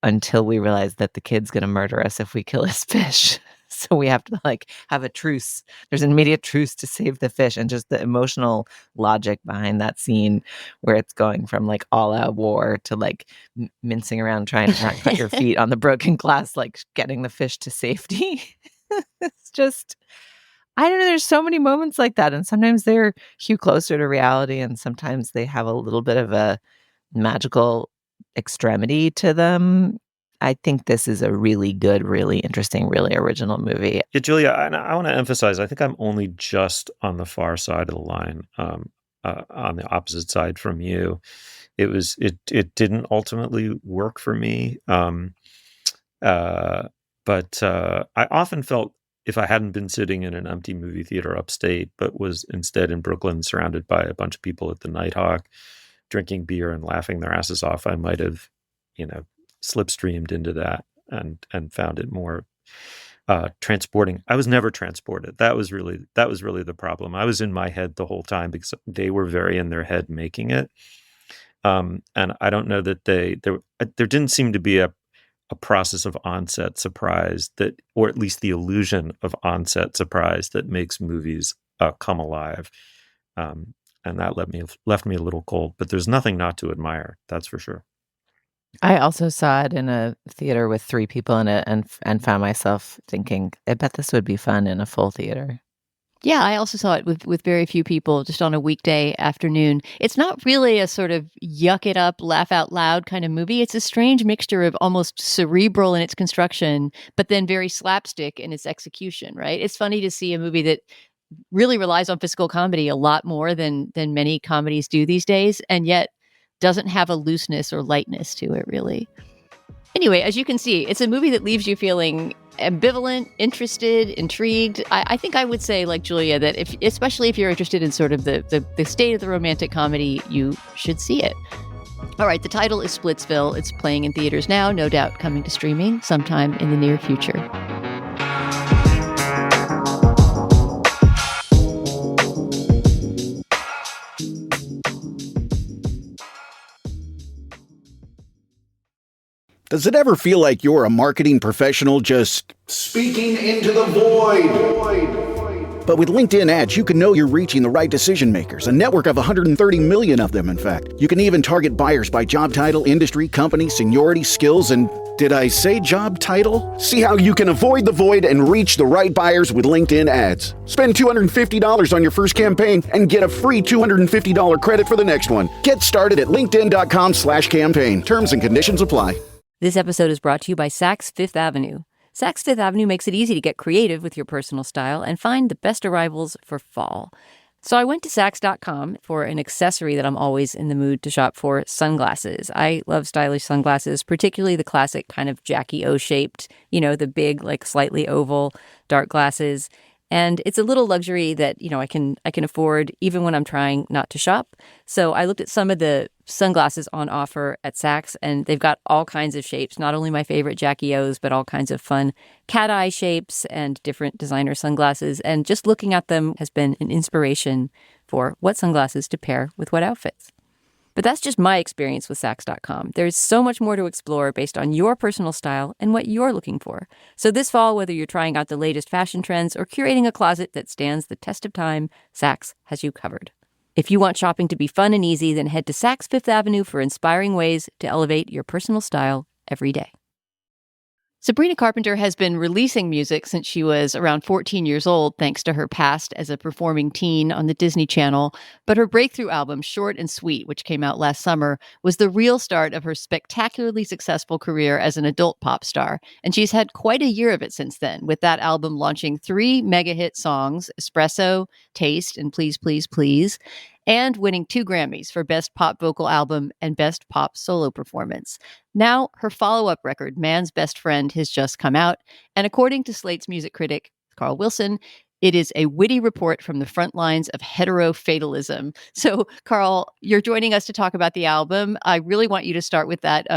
until we realize that the kid's going to murder us if we kill his fish. So we have to like have a truce. There's an immediate truce to save the fish, and just the emotional logic behind that scene where it's going from like all out war to like mincing around trying to not cut your feet on the broken glass, like getting the fish to safety. It's just, I don't know. There's so many moments like that. And sometimes they're hew closer to reality, and sometimes they have a little bit of a magical extremity to them. I think this is a really good, really interesting, really original movie. Yeah, Julia, I want to emphasize, I think I'm only just on the far side of the line, on the opposite side from you. It didn't ultimately work for me. But I often felt if I hadn't been sitting in an empty movie theater upstate, but was instead in Brooklyn surrounded by a bunch of people at the Nighthawk drinking beer and laughing their asses off, I might have, you know, slipstreamed into that and found it more transporting. I was never transported. That was really the problem. I was in my head the whole time because they were very in their head making it. And I don't know that there didn't seem to be a process of onset surprise that, or at least the illusion of onset surprise that makes movies come alive. And that left me a little cold, but there's nothing not to admire. That's for sure. I also saw it in a theater with 3 people in it and found myself thinking, I bet this would be fun in a full theater. Yeah, I also saw it with very few people, just on a weekday afternoon. It's not really a sort of yuck it up, laugh out loud kind of movie. It's a strange mixture of almost cerebral in its construction, but then very slapstick in its execution, right? It's funny to see a movie that really relies on physical comedy a lot more than many comedies do these days, and yet doesn't have a looseness or lightness to it, really. Anyway, as you can see, it's a movie that leaves you feeling ambivalent, interested, intrigued. I think I would say, like Julia, that especially if you're interested in sort of the state of the romantic comedy, you should see it. All right, the title is Splitsville. It's playing in theaters now, no doubt coming to streaming sometime in the near future. Does it ever feel like you're a marketing professional just speaking into the void? But with LinkedIn ads, you can know you're reaching the right decision makers, a network of 130 million of them, in fact. You can even target buyers by job title, industry, company, seniority, skills, and did I say job title? See how you can avoid the void and reach the right buyers with LinkedIn ads. Spend $250 on your first campaign and get a free $250 credit for the next one. Get started at linkedin.com/campaign. Terms and conditions apply. This episode is brought to you by Saks Fifth Avenue. Saks Fifth Avenue makes it easy to get creative with your personal style and find the best arrivals for fall. So I went to Saks.com for an accessory that I'm always in the mood to shop for, sunglasses. I love stylish sunglasses, particularly the classic kind of Jackie O-shaped, you know, the big, like slightly oval, dark glasses. And it's a little luxury that, I can afford even when I'm trying not to shop. So I looked at some of the sunglasses on offer at Saks, and they've got all kinds of shapes, not only my favorite Jackie O's, but all kinds of fun cat eye shapes and different designer sunglasses. And just looking at them has been an inspiration for what sunglasses to pair with what outfits. But that's just my experience with Saks.com. There's so much more to explore based on your personal style and what you're looking for. So this fall, whether you're trying out the latest fashion trends or curating a closet that stands the test of time, Saks has you covered. If you want shopping to be fun and easy, then head to Saks Fifth Avenue for inspiring ways to elevate your personal style every day. Sabrina Carpenter has been releasing music since she was around 14 years old, thanks to her past as a performing teen on the Disney Channel. But her breakthrough album, Short and Sweet, which came out last summer, was the real start of her spectacularly successful career as an adult pop star. And she's had quite a year of it since then, with that album launching 3 mega hit songs, Espresso, Taste, and Please, Please, Please, and winning 2 Grammys for Best Pop Vocal Album and Best Pop Solo Performance. Now, her follow-up record, Man's Best Friend, has just come out, and according to Slate's music critic, Carl Wilson, it is a witty report from the front lines of heterofatalism. So, Carl, you're joining us to talk about the album. I really want you to start with that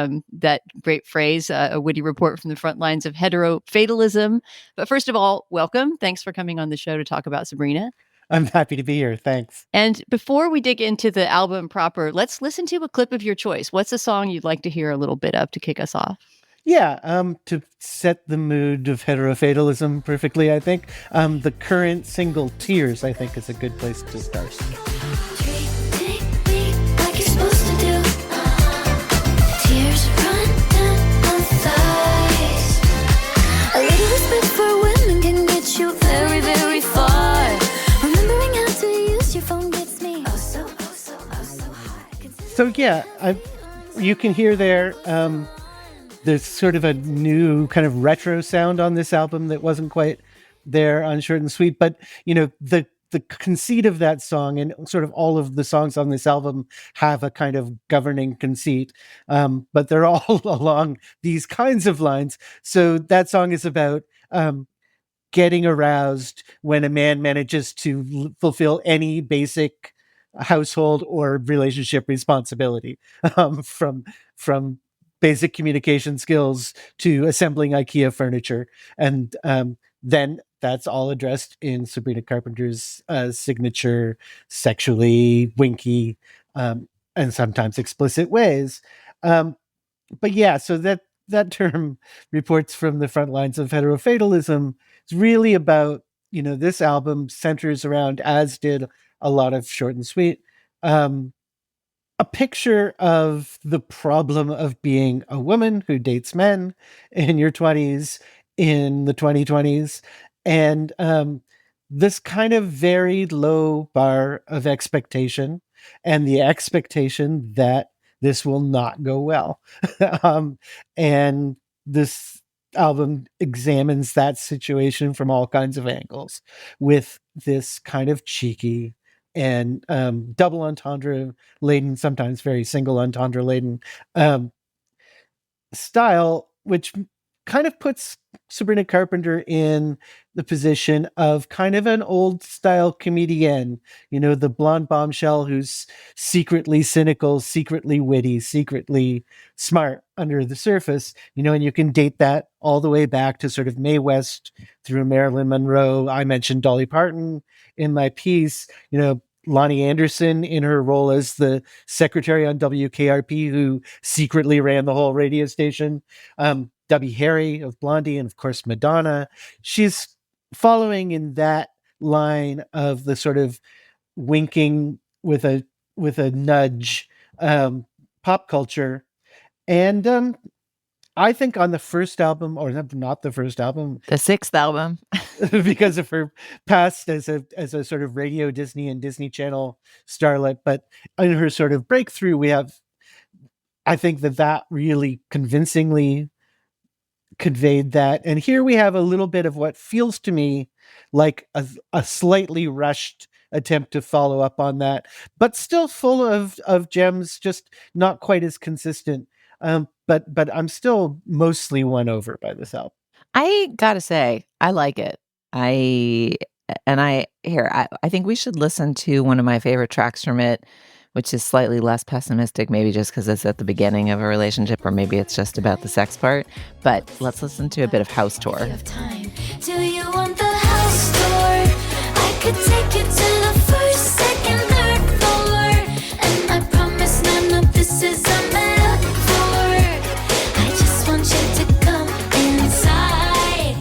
great phrase, a witty report from the front lines of heterofatalism. But first of all, welcome. Thanks for coming on the show to talk about Sabrina. I'm happy to be here. Thanks. And before we dig into the album proper, let's listen to a clip of your choice. What's a song you'd like to hear a little bit of to kick us off? Yeah, to set the mood of heterofatalism perfectly, I think. The current single, Tears, I think is a good place to start. A little respect for women can get you very, very far. So yeah, you can hear there's sort of a new kind of retro sound on this album that wasn't quite there on Short and Sweet. But the conceit of that song, and sort of all of the songs on this album have a kind of governing conceit, but they're all along these kinds of lines. So that song is about getting aroused when a man manages to fulfill any basic household or relationship responsibility, from basic communication skills to assembling IKEA furniture. And then that's all addressed in Sabrina Carpenter's signature sexually winky and sometimes explicit ways. But yeah, so that term, reports from the front lines of heterofatalism, is really about, this album centers around, as did a lot of Short and Sweet, a picture of the problem of being a woman who dates men in your 20s, in the 2020s, and this kind of very low bar of expectation, and the expectation that this will not go well. And this album examines that situation from all kinds of angles, with this kind of cheeky and double entendre laden, sometimes very single entendre laden style, which kind of puts Sabrina Carpenter in the position of kind of an old style comedienne, the blonde bombshell who's secretly cynical, secretly witty, secretly smart under the surface, and you can date that all the way back to sort of Mae West through Marilyn Monroe. I mentioned Dolly Parton in my piece, Lonnie Anderson in her role as the secretary on WKRP who secretly ran the whole radio station. Debbie Harry of Blondie, and of course Madonna. She's following in that line of the sort of winking with a nudge pop culture. And I think on the first album, or not the first album, the 6th album, because of her past as a sort of radio Disney and Disney Channel starlet, but in her sort of breakthrough, we have, I think that really convincingly conveyed that. And here we have a little bit of what feels to me like a slightly rushed attempt to follow up on that, but still full of gems, just not quite as consistent. But I'm still mostly won over by this album. I gotta say, I like it. I And I think we should listen to one of my favorite tracks from it, which is slightly less pessimistic, maybe just because it's at the beginning of a relationship, or maybe it's just about the sex part. But let's listen to a bit of House Tour. Do you want the house tour? I could take you to the first, second, third floor. And I promise none of this is a metaphor. I just want you to come inside.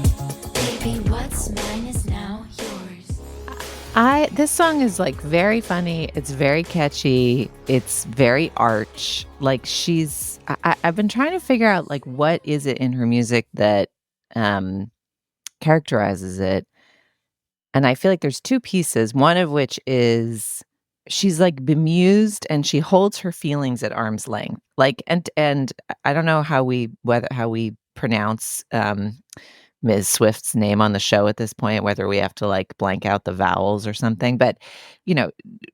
Baby, what's mine is now yours. This song is like very funny. It's very catchy. It's very arch. Like I've been trying to figure out like what is it in her music that characterizes it. And I feel like there's two pieces, one of which is she's like bemused and she holds her feelings at arm's length. Like, and I don't know how we pronounce Ms. Swift's name on the show at this point, whether we have to like blank out the vowels or something. But,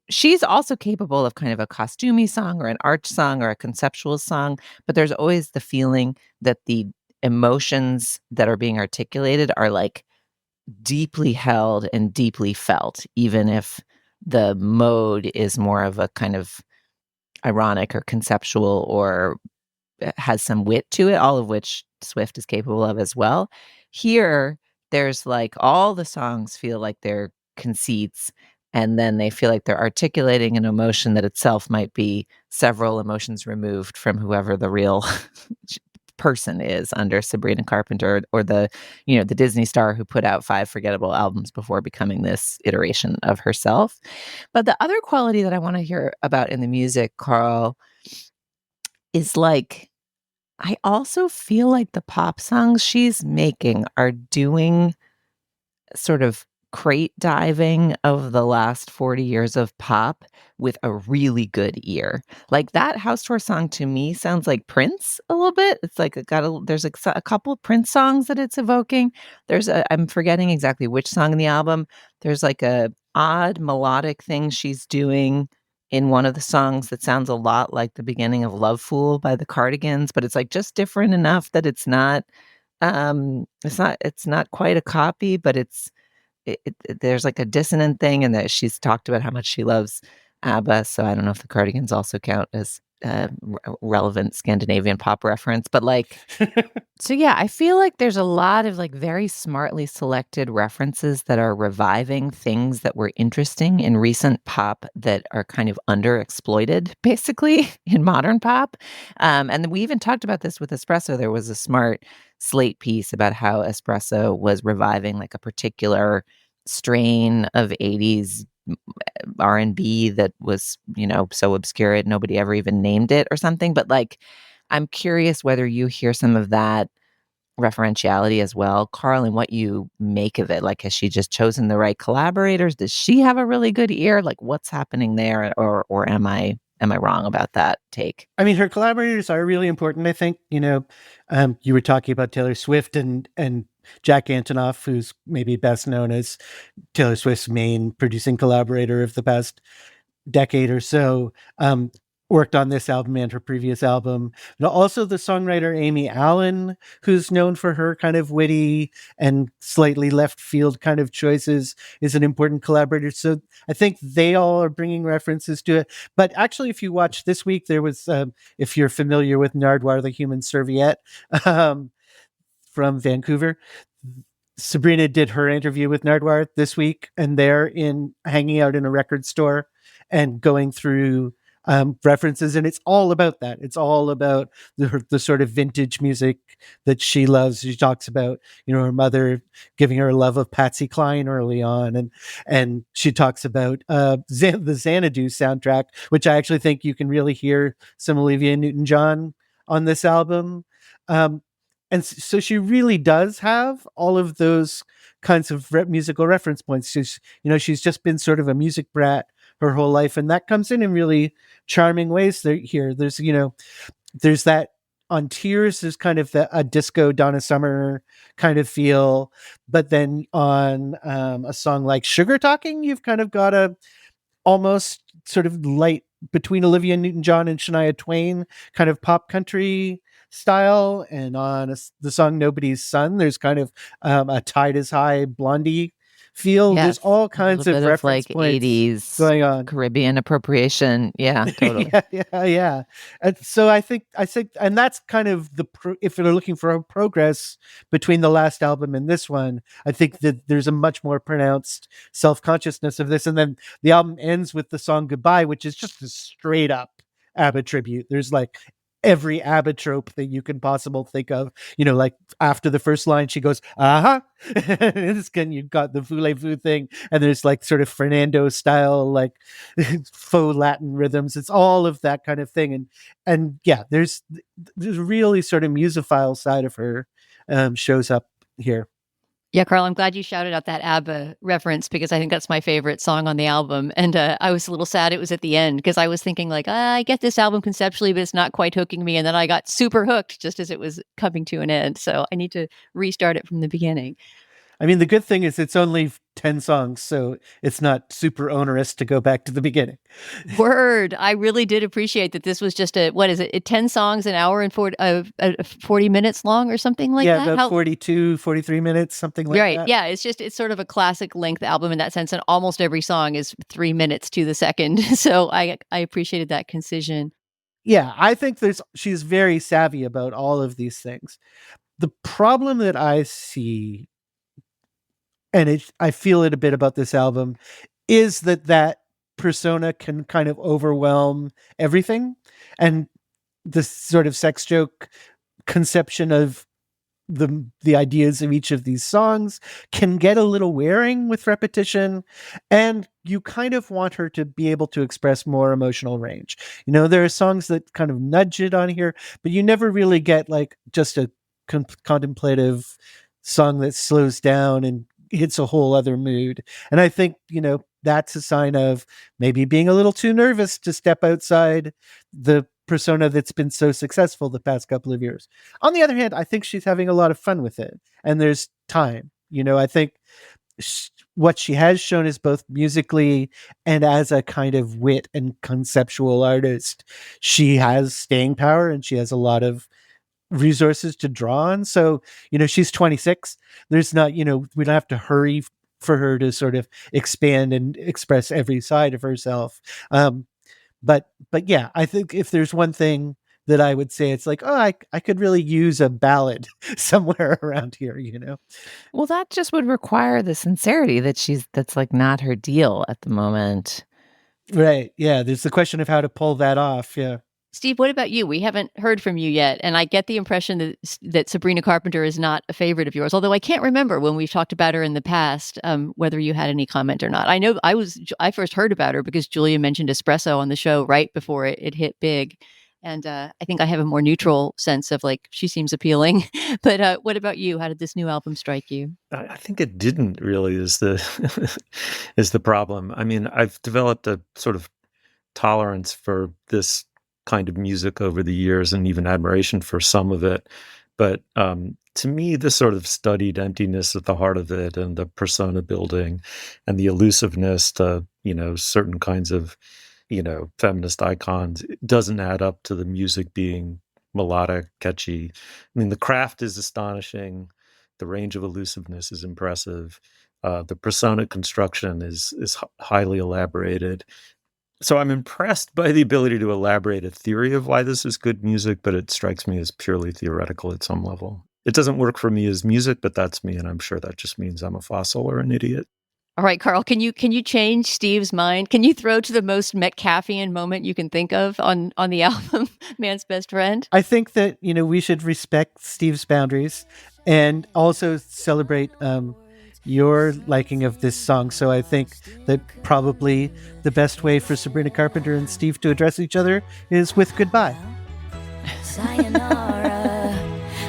she's also capable of kind of a costumey song or an arch song or a conceptual song. But there's always the feeling that the emotions that are being articulated are like deeply held and deeply felt, even if the mode is more of a kind of ironic or conceptual or has some wit to it, all of which Swift is capable of as well. Here, there's like all the songs feel like they're conceits, and then they feel like they're articulating an emotion that itself might be several emotions removed from whoever the real person is under Sabrina Carpenter, or the Disney star who put out 5 forgettable albums before becoming this iteration of herself. But the other quality that I want to hear about in the music, Carl, is like, I also feel like the pop songs she's making are doing sort of crate diving of the last 40 years of pop with a really good ear. Like that House Tour song to me sounds like Prince a little bit. It's like there's a couple Prince songs that it's evoking. I'm forgetting exactly which song in the album. There's like a odd melodic thing she's doing in one of the songs that sounds a lot like the beginning of Love Fool by the Cardigans, but it's like just different enough that it's not quite a copy, but there's like a dissonant thing, and that she's talked about how much she loves ABBA. So I don't know if the Cardigans also count as relevant Scandinavian pop reference, but like, so yeah, I feel like there's a lot of like very smartly selected references that are reviving things that were interesting in recent pop that are kind of underexploited, basically, in modern pop. And we even talked about this with Espresso. There was a smart Slate piece about how Espresso was reviving like a particular strain of 80s R&B that was, so obscure nobody ever even named it or something. But like, I'm curious whether you hear some of that referentiality as well, Carl, and what you make of it. Like, has she just chosen the right collaborators? Does she have a really good ear? Like, what's happening there? Or am I wrong about that take? I mean, her collaborators are really important, I think. You were talking about Taylor Swift and Jack Antonoff, who's maybe best known as Taylor Swift's main producing collaborator of the past decade or so, worked on this album and her previous album. And also the songwriter Amy Allen, who's known for her kind of witty and slightly left field kind of choices, is an important collaborator. So I think they all are bringing references to it. But actually, if you watch this week, there was, if you're familiar with Nardwuar the Human Serviette, from Vancouver, Sabrina did her interview with Nardwuar this week, and they're hanging out in a record store and going through references, and it's all about that. It's all about the sort of vintage music that she loves. She talks about, her mother giving her a love of Patsy Cline early on, and she talks about the Xanadu soundtrack, which I actually think you can really hear some Olivia Newton-John on this album. And so she really does have all of those kinds of musical reference points. She's just been sort of a music brat her whole life, and that comes in really charming ways. There's that on Tears. There's kind of a disco Donna Summer kind of feel, but then on a song like Sugar Talking, you've kind of got a almost sort of light between Olivia Newton-John and Shania Twain kind of pop country style. And on the song Nobody's Son, there's kind of a Tide is High Blondie feel. Yes, There's all a kinds little of bit of reference like points 80s going on. Caribbean appropriation. Yeah, totally. Yeah. And so I think, and that's kind of if you're looking for a progress between the last album and this one, I think that there's a much more pronounced self-consciousness of this. And then the album ends with the song Goodbye, which is just a straight up ABBA tribute. There's like every ABBA trope that you can possibly think of. Like after the first line, she goes, "Uh-huh." You've got the voulez-vous thing, and there's like sort of Fernando style, like faux Latin rhythms. It's all of that kind of thing. And yeah, there's really sort of musophile side of her shows up here. Yeah, Carl, I'm glad you shouted out that ABBA reference because I think that's my favorite song on the album. And I was a little sad it was at the end because I was thinking like, I get this album conceptually, but it's not quite hooking me. And then I got super hooked just as it was coming to an end. So I need to restart it from the beginning. I mean, the good thing is it's only 10 songs, so it's not super onerous to go back to the beginning. Word. I really did appreciate that this was just 10 songs, an hour and 40 minutes long or something like that? Yeah, about 42, 43 minutes, something like that. Right. Yeah, it's sort of a classic length album in that sense, and almost every song is 3 minutes to the second. So I appreciated that concision. Yeah, I think she's very savvy about all of these things. The problem that I see, and I feel it a bit about this album, is that persona can kind of overwhelm everything. And this sort of sex joke conception of the ideas of each of these songs can get a little wearing with repetition. And you kind of want her to be able to express more emotional range. There are songs that kind of nudge it on here, but you never really get like just a contemplative song that slows down and hits a whole other mood. And I think, that's a sign of maybe being a little too nervous to step outside the persona that's been so successful the past couple of years. On the other hand, I think she's having a lot of fun with it, and there's time. I think what she has shown is both musically and as a kind of wit and conceptual artist, she has staying power and she has a lot of resources to draw on. So, she's 26. There's not, we don't have to hurry for her to sort of expand and express every side of herself. But yeah, I think if there's one thing that I would say, it's like, I could really use a ballad somewhere around here, Well, that just would require the sincerity that's like not her deal at the moment. Right. Yeah. There's the question of how to pull that off. Yeah. Steve, what about you? We haven't heard from you yet, and I get the impression that Sabrina Carpenter is not a favorite of yours, although I can't remember when we've talked about her in the past, whether you had any comment or not. I know I first heard about her because Julia mentioned Espresso on the show right before it hit big, and I think I have a more neutral sense of like, she seems appealing. But what about you? How did this new album strike you? I think it didn't really is the is the problem. I mean, I've developed a sort of tolerance for this kind of music over the years and even admiration for some of it. But to me, this sort of studied emptiness at the heart of it and the persona building and the elusiveness to, certain kinds of, feminist icons, it doesn't add up to the music being melodic, catchy. I mean, the craft is astonishing. The range of elusiveness is impressive. The persona construction is highly elaborated. So I'm impressed by the ability to elaborate a theory of why this is good music, but it strikes me as purely theoretical at some level. It doesn't work for me as music, but that's me, and I'm sure that just means I'm a fossil or an idiot. All right, Carl, can you change Steve's mind? Can you throw to the most Metcalfian moment you can think of on the album, Man's Best Friend? I think that, we should respect Steve's boundaries and also celebrate your liking of this song. So I think that probably the best way for Sabrina Carpenter and Steve to address each other is with Goodbye. Sayonara,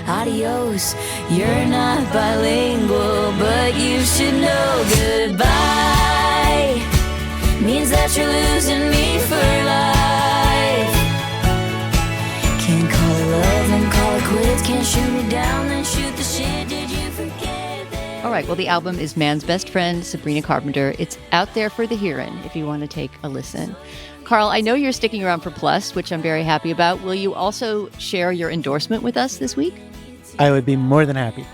adios. You're not bilingual, but you should know goodbye means that you're losing me for life. Can't call it love, then call it quits. Can't shoot me down, then shoot the shit. Did you forget? All right, well, the album is Man's Best Friend, Sabrina Carpenter. It's out there for the hearing if you want to take a listen. Carl, I know you're sticking around for Plus, which I'm very happy about. Will you also share your endorsement with us this week? I would be more than happy.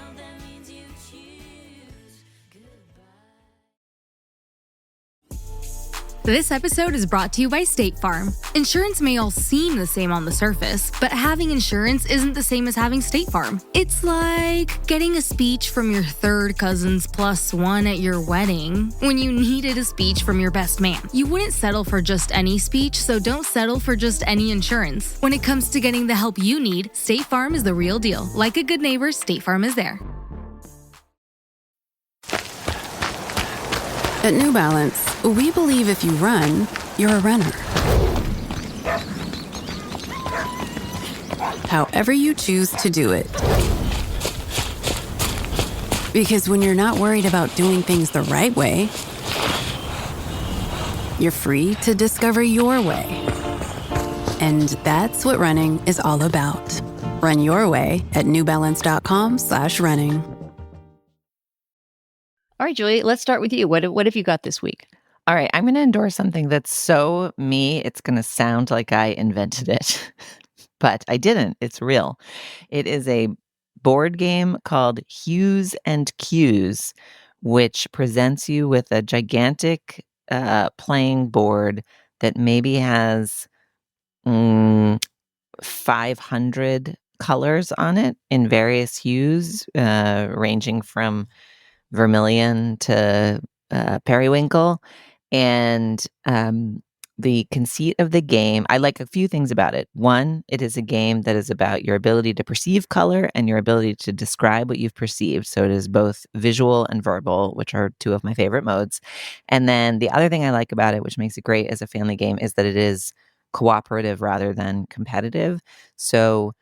This episode is brought to you by State Farm. Insurance may all seem the same on the surface, but having insurance isn't the same as having State Farm. It's like getting a speech from your third cousin's plus one at your wedding when you needed a speech from your best man. You wouldn't settle for just any speech, so don't settle for just any insurance. When it comes to getting the help you need, State Farm is the real deal. Like a good neighbor, State Farm is there. At New Balance, we believe if you run, you're a runner. However you choose to do it. Because when you're not worried about doing things the right way, you're free to discover your way. And that's what running is all about. Run your way at newbalance.com/running. All right, Julie, let's start with you. What have you got this week? All right, I'm going to endorse something that's so me, it's going to sound like I invented it, but I didn't. It's real. It is a board game called Hues and Cues, which presents you with a gigantic playing board that maybe has 500 colors on it in various hues, ranging from vermilion to periwinkle. And the conceit of the game, I like a few things about it. One, it is a game that is about your ability to perceive color and your ability to describe what you've perceived. So it is both visual and verbal, which are two of my favorite modes. And then the other thing I like about it, which makes it great as a family game, is that it is cooperative rather than competitive. So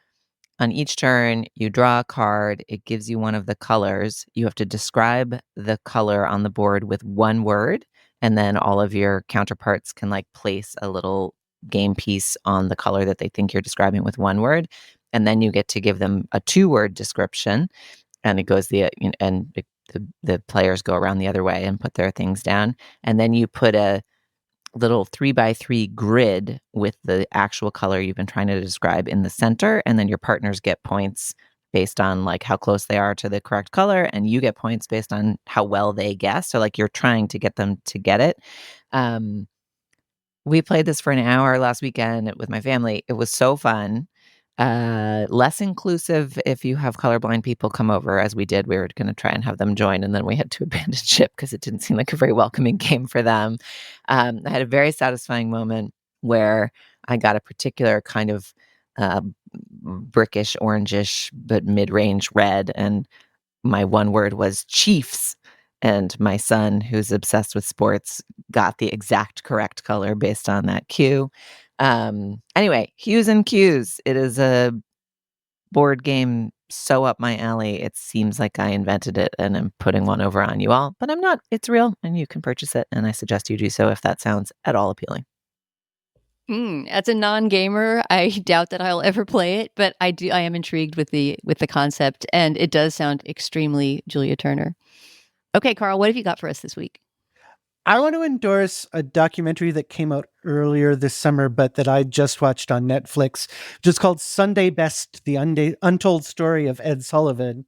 on each turn, you draw a card. It gives you one of the colors. You have to describe the color on the board with one word, and then all of your counterparts can like place a little game piece on the color that they think you're describing with one word, and then you get to give them a 2-word description, and it goes the players go around the other way and put their things down, and then you put a little 3x3 grid with the actual color you've been trying to describe in the center, and then your partners get points based on like how close they are to the correct color, and you get points based on how well they guess. So like you're trying to get them to get it. We played this for an hour last weekend with my family. It was so fun. Less inclusive if you have colorblind people come over, as we did. We were going to try and have them join, and then we had to abandon ship because it didn't seem like a very welcoming game for them. I had a very satisfying moment where I got a particular kind of brickish, orangish, but mid-range red, and my one word was Chiefs. And my son, who's obsessed with sports, got the exact correct color based on that cue. Anyway, Hues and Cues. It is a board game so up my alley. It seems like I invented it and I'm putting one over on you all, but I'm not. It's real and you can purchase it, and I suggest you do so if that sounds at all appealing. As a non-gamer, I doubt that I'll ever play it, but I am intrigued with the concept, and it does sound extremely Julia Turner. Okay, Carl, what have you got for us this week? I want to endorse a documentary that came out earlier this summer, but that I just watched on Netflix, which is called Sunday Best, the Untold Story of Ed Sullivan.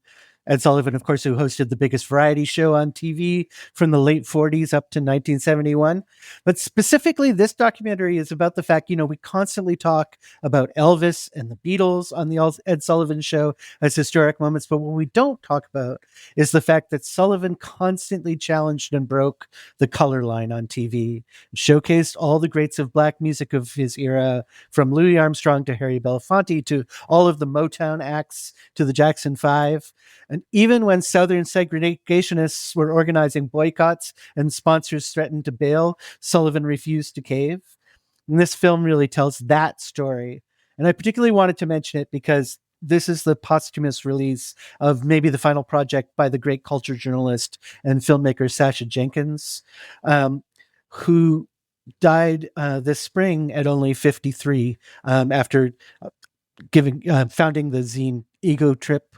Ed Sullivan, of course, who hosted the biggest variety show on TV from the late 40s up to 1971. But specifically, this documentary is about the fact, we constantly talk about Elvis and the Beatles on the Ed Sullivan Show as historic moments. But what we don't talk about is the fact that Sullivan constantly challenged and broke the color line on TV, showcased all the greats of black music of his era, from Louis Armstrong to Harry Belafonte to all of the Motown acts to the Jackson 5. And even when Southern segregationists were organizing boycotts and sponsors threatened to bail, Sullivan refused to cave. And this film really tells that story. And I particularly wanted to mention it because this is the posthumous release of maybe the final project by the great culture journalist and filmmaker Sasha Jenkins, who died this spring at only 53 after founding the zine Ego Trip,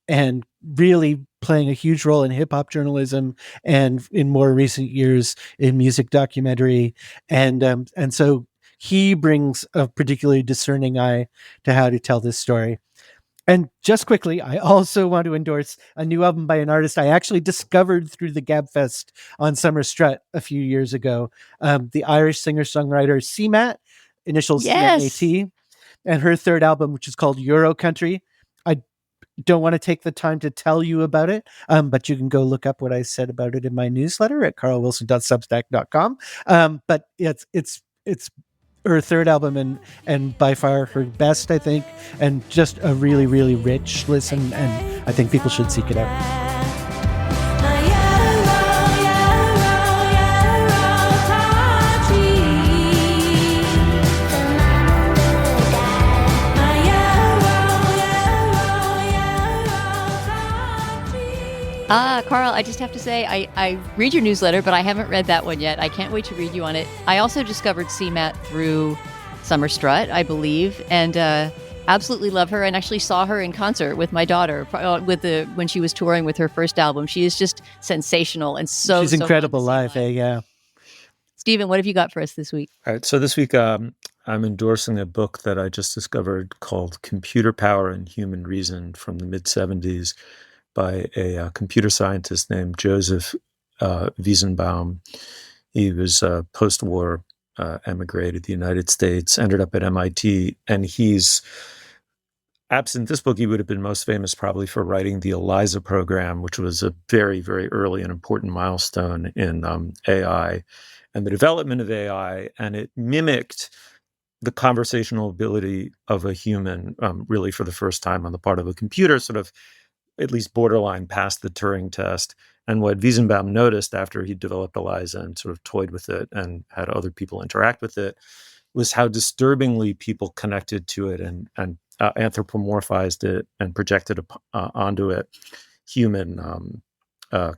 and really playing a huge role in hip-hop journalism and in more recent years in music documentary. And so he brings a particularly discerning eye to how to tell this story. And just quickly, I also want to endorse a new album by an artist I actually discovered through the Gabfest on Summer Strut a few years ago. The Irish singer-songwriter CMAT, initials CMAT, and her third album, which is called Euro Country. I don't want to take the time to tell you about it, but you can go look up what I said about it in my newsletter at carlwilson.substack.com. But it's her third album and by far her best, I think, and just a really, really rich listen, and I think people should seek it out. Carl, I just have to say, I read your newsletter, but I haven't read that one yet. I can't wait to read you on it. I also discovered CMAT through Summer Strut, I believe, and absolutely love her, and actually saw her in concert with my daughter when she was touring with her first album. She is just sensational and she's incredible live. Yeah. Stephen, what have you got for us this week? All right, so this week I'm endorsing a book that I just discovered called Computer Power and Human Reason from the mid-'70s. By a computer scientist named Joseph Wiesenbaum. He was post-war emigrated to the United States, ended up at MIT, and he's, absent this book, he would have been most famous probably for writing the ELIZA program, which was a very, very early and important milestone in AI and the development of AI, and it mimicked the conversational ability of a human really for the first time on the part of a computer, sort of at least borderline past the Turing test. And what Wiesenbaum noticed after he developed ELIZA and sort of toyed with it and had other people interact with it was how disturbingly people connected to it and anthropomorphized it and projected onto it human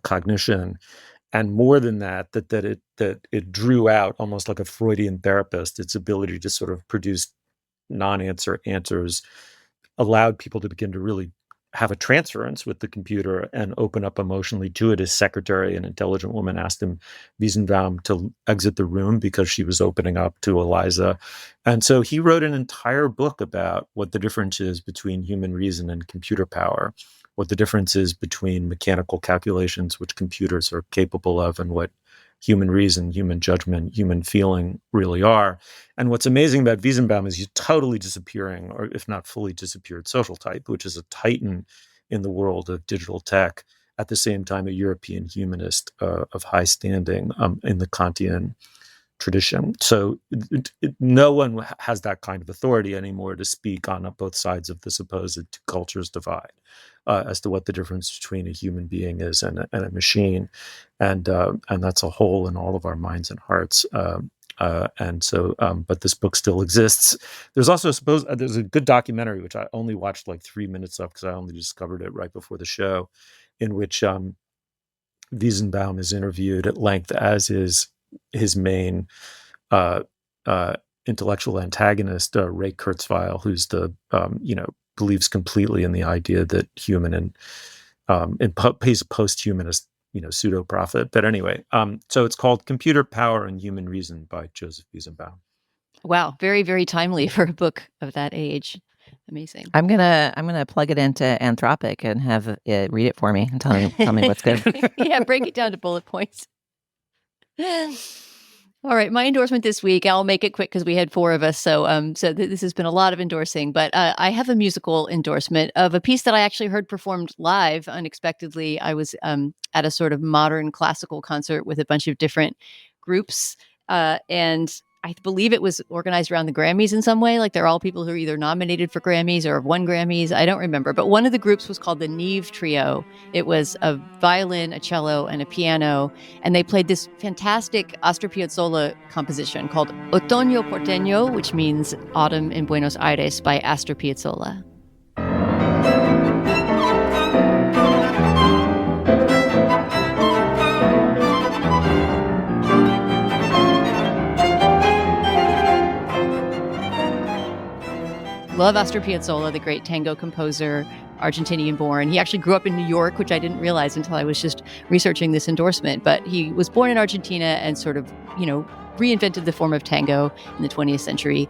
cognition. And more than that it drew out, almost like a Freudian therapist, its ability to sort of produce non-answer answers, allowed people to begin to really have a transference with the computer and open up emotionally to it. His secretary, an intelligent woman, asked him, Wiesenbaum, to exit the room because she was opening up to ELIZA. And so he wrote an entire book about what the difference is between human reason and computer power, what the difference is between mechanical calculations, which computers are capable of, and what human reason, human judgment, human feeling really are. And what's amazing about Wiesenbaum is he's totally disappearing, or if not fully disappeared, social type, which is a titan in the world of digital tech, at the same time a European humanist of high standing in the Kantian tradition. So no one has that kind of authority anymore to speak on both sides of the supposed cultures divide as to what the difference between a human being is and a machine, and that's a hole in all of our minds and hearts. But this book still exists. There's also there's a good documentary which I only watched like 3 minutes of because I only discovered it right before the show, in which Wiesenbaum is interviewed at length, as is his main intellectual antagonist, Ray Kurzweil, who's the believes completely in the idea that human and he's a post-humanist pseudo prophet. But anyway, so it's called Computer Power and Human Reason by Joseph Wiesenbaum. Wow, very, very timely for a book of that age. Amazing. I'm gonna plug it into Anthropic and have it read it for me and tell me what's good. Yeah, break it down to bullet points. All right, my endorsement this week, I'll make it quick because we had 4 of us, so this has been a lot of endorsing, but I have a musical endorsement of a piece that I actually heard performed live unexpectedly. I was at a sort of modern classical concert with a bunch of different groups, and I believe it was organized around the Grammys in some way. Like they're all people who are either nominated for Grammys or have won Grammys. I don't remember. But one of the groups was called the Neve Trio. It was a violin, a cello, and a piano. And they played this fantastic Astor Piazzolla composition called Otoño Porteño, which means Autumn in Buenos Aires, by Astor Piazzolla. Love Astor Piazzolla, the great tango composer, Argentinian born. He actually grew up in New York, which I didn't realize until I was just researching this endorsement. But he was born in Argentina and sort of, reinvented the form of tango in the 20th century.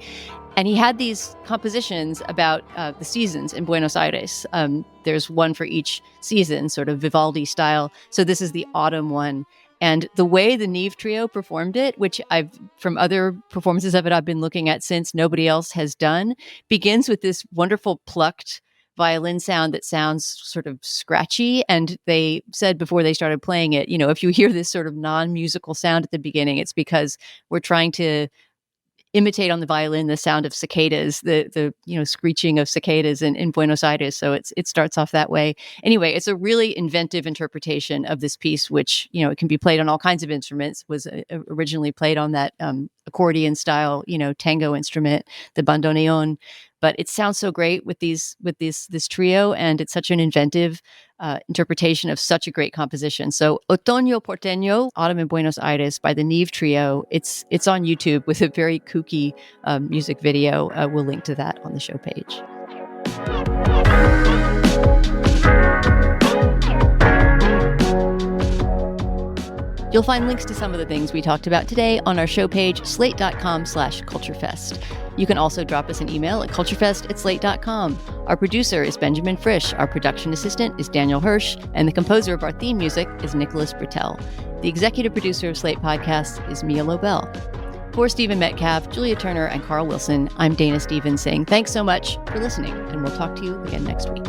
And he had these compositions about the seasons in Buenos Aires. There's one for each season, sort of Vivaldi style. So this is the autumn one. And the way the Neve Trio performed it, which from other performances of it I've been looking at since, nobody else has done, begins with this wonderful plucked violin sound that sounds sort of scratchy. And they said before they started playing it, if you hear this sort of non-musical sound at the beginning, it's because we're trying to imitate on the violin the sound of cicadas, the screeching of cicadas in Buenos Aires. So it starts off that way. Anyway, it's a really inventive interpretation of this piece, which it can be played on all kinds of instruments. Was originally played on that accordion style, tango instrument, the bandoneon. But it sounds so great with this trio, and it's such an inventive interpretation of such a great composition. So Otoño Porteño, Autumn in Buenos Aires by the Neve Trio. It's on YouTube with a very kooky music video. We'll link to that on the show page. You'll find links to some of the things we talked about today on our show page, slate.com/culturefest. You can also drop us an email at culturefest@slate.com. Our producer is Benjamin Frisch. Our production assistant is Daniel Hirsch. And the composer of our theme music is Nicholas Bertel. The executive producer of Slate Podcasts is Mia Lobel. For Stephen Metcalf, Julia Turner, and Carl Wilson, I'm Dana Stevens saying thanks so much for listening, and we'll talk to you again next week.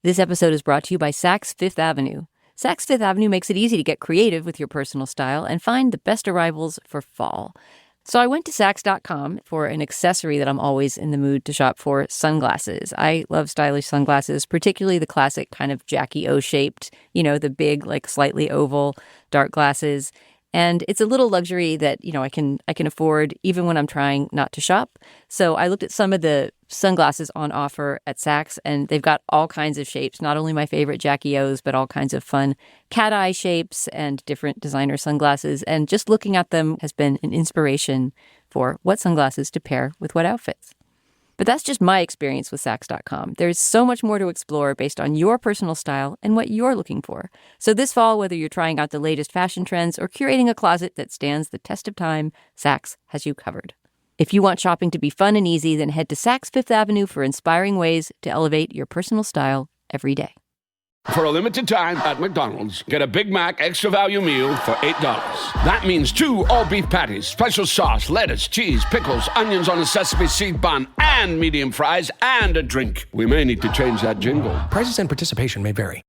This episode is brought to you by Saks Fifth Avenue. Saks Fifth Avenue makes it easy to get creative with your personal style and find the best arrivals for fall. So I went to Saks.com for an accessory that I'm always in the mood to shop for, sunglasses. I love stylish sunglasses, particularly the classic kind of Jackie O-shaped, the big, slightly oval, dark glasses. And it's a little luxury that, I can afford even when I'm trying not to shop. So I looked at some of the sunglasses on offer at Saks, and they've got all kinds of shapes, not only my favorite Jackie O's, but all kinds of fun cat eye shapes and different designer sunglasses. And just looking at them has been an inspiration for what sunglasses to pair with what outfits. But that's just my experience with Saks.com. There's so much more to explore based on your personal style and what you're looking for. So this fall, whether you're trying out the latest fashion trends or curating a closet that stands the test of time, Saks has you covered. If you want shopping to be fun and easy, then head to Saks Fifth Avenue for inspiring ways to elevate your personal style every day. For a limited time at McDonald's, get a Big Mac Extra Value Meal for $8. That means 2 all-beef patties, special sauce, lettuce, cheese, pickles, onions on a sesame seed bun, and medium fries, and a drink. We may need to change that jingle. Prices and participation may vary.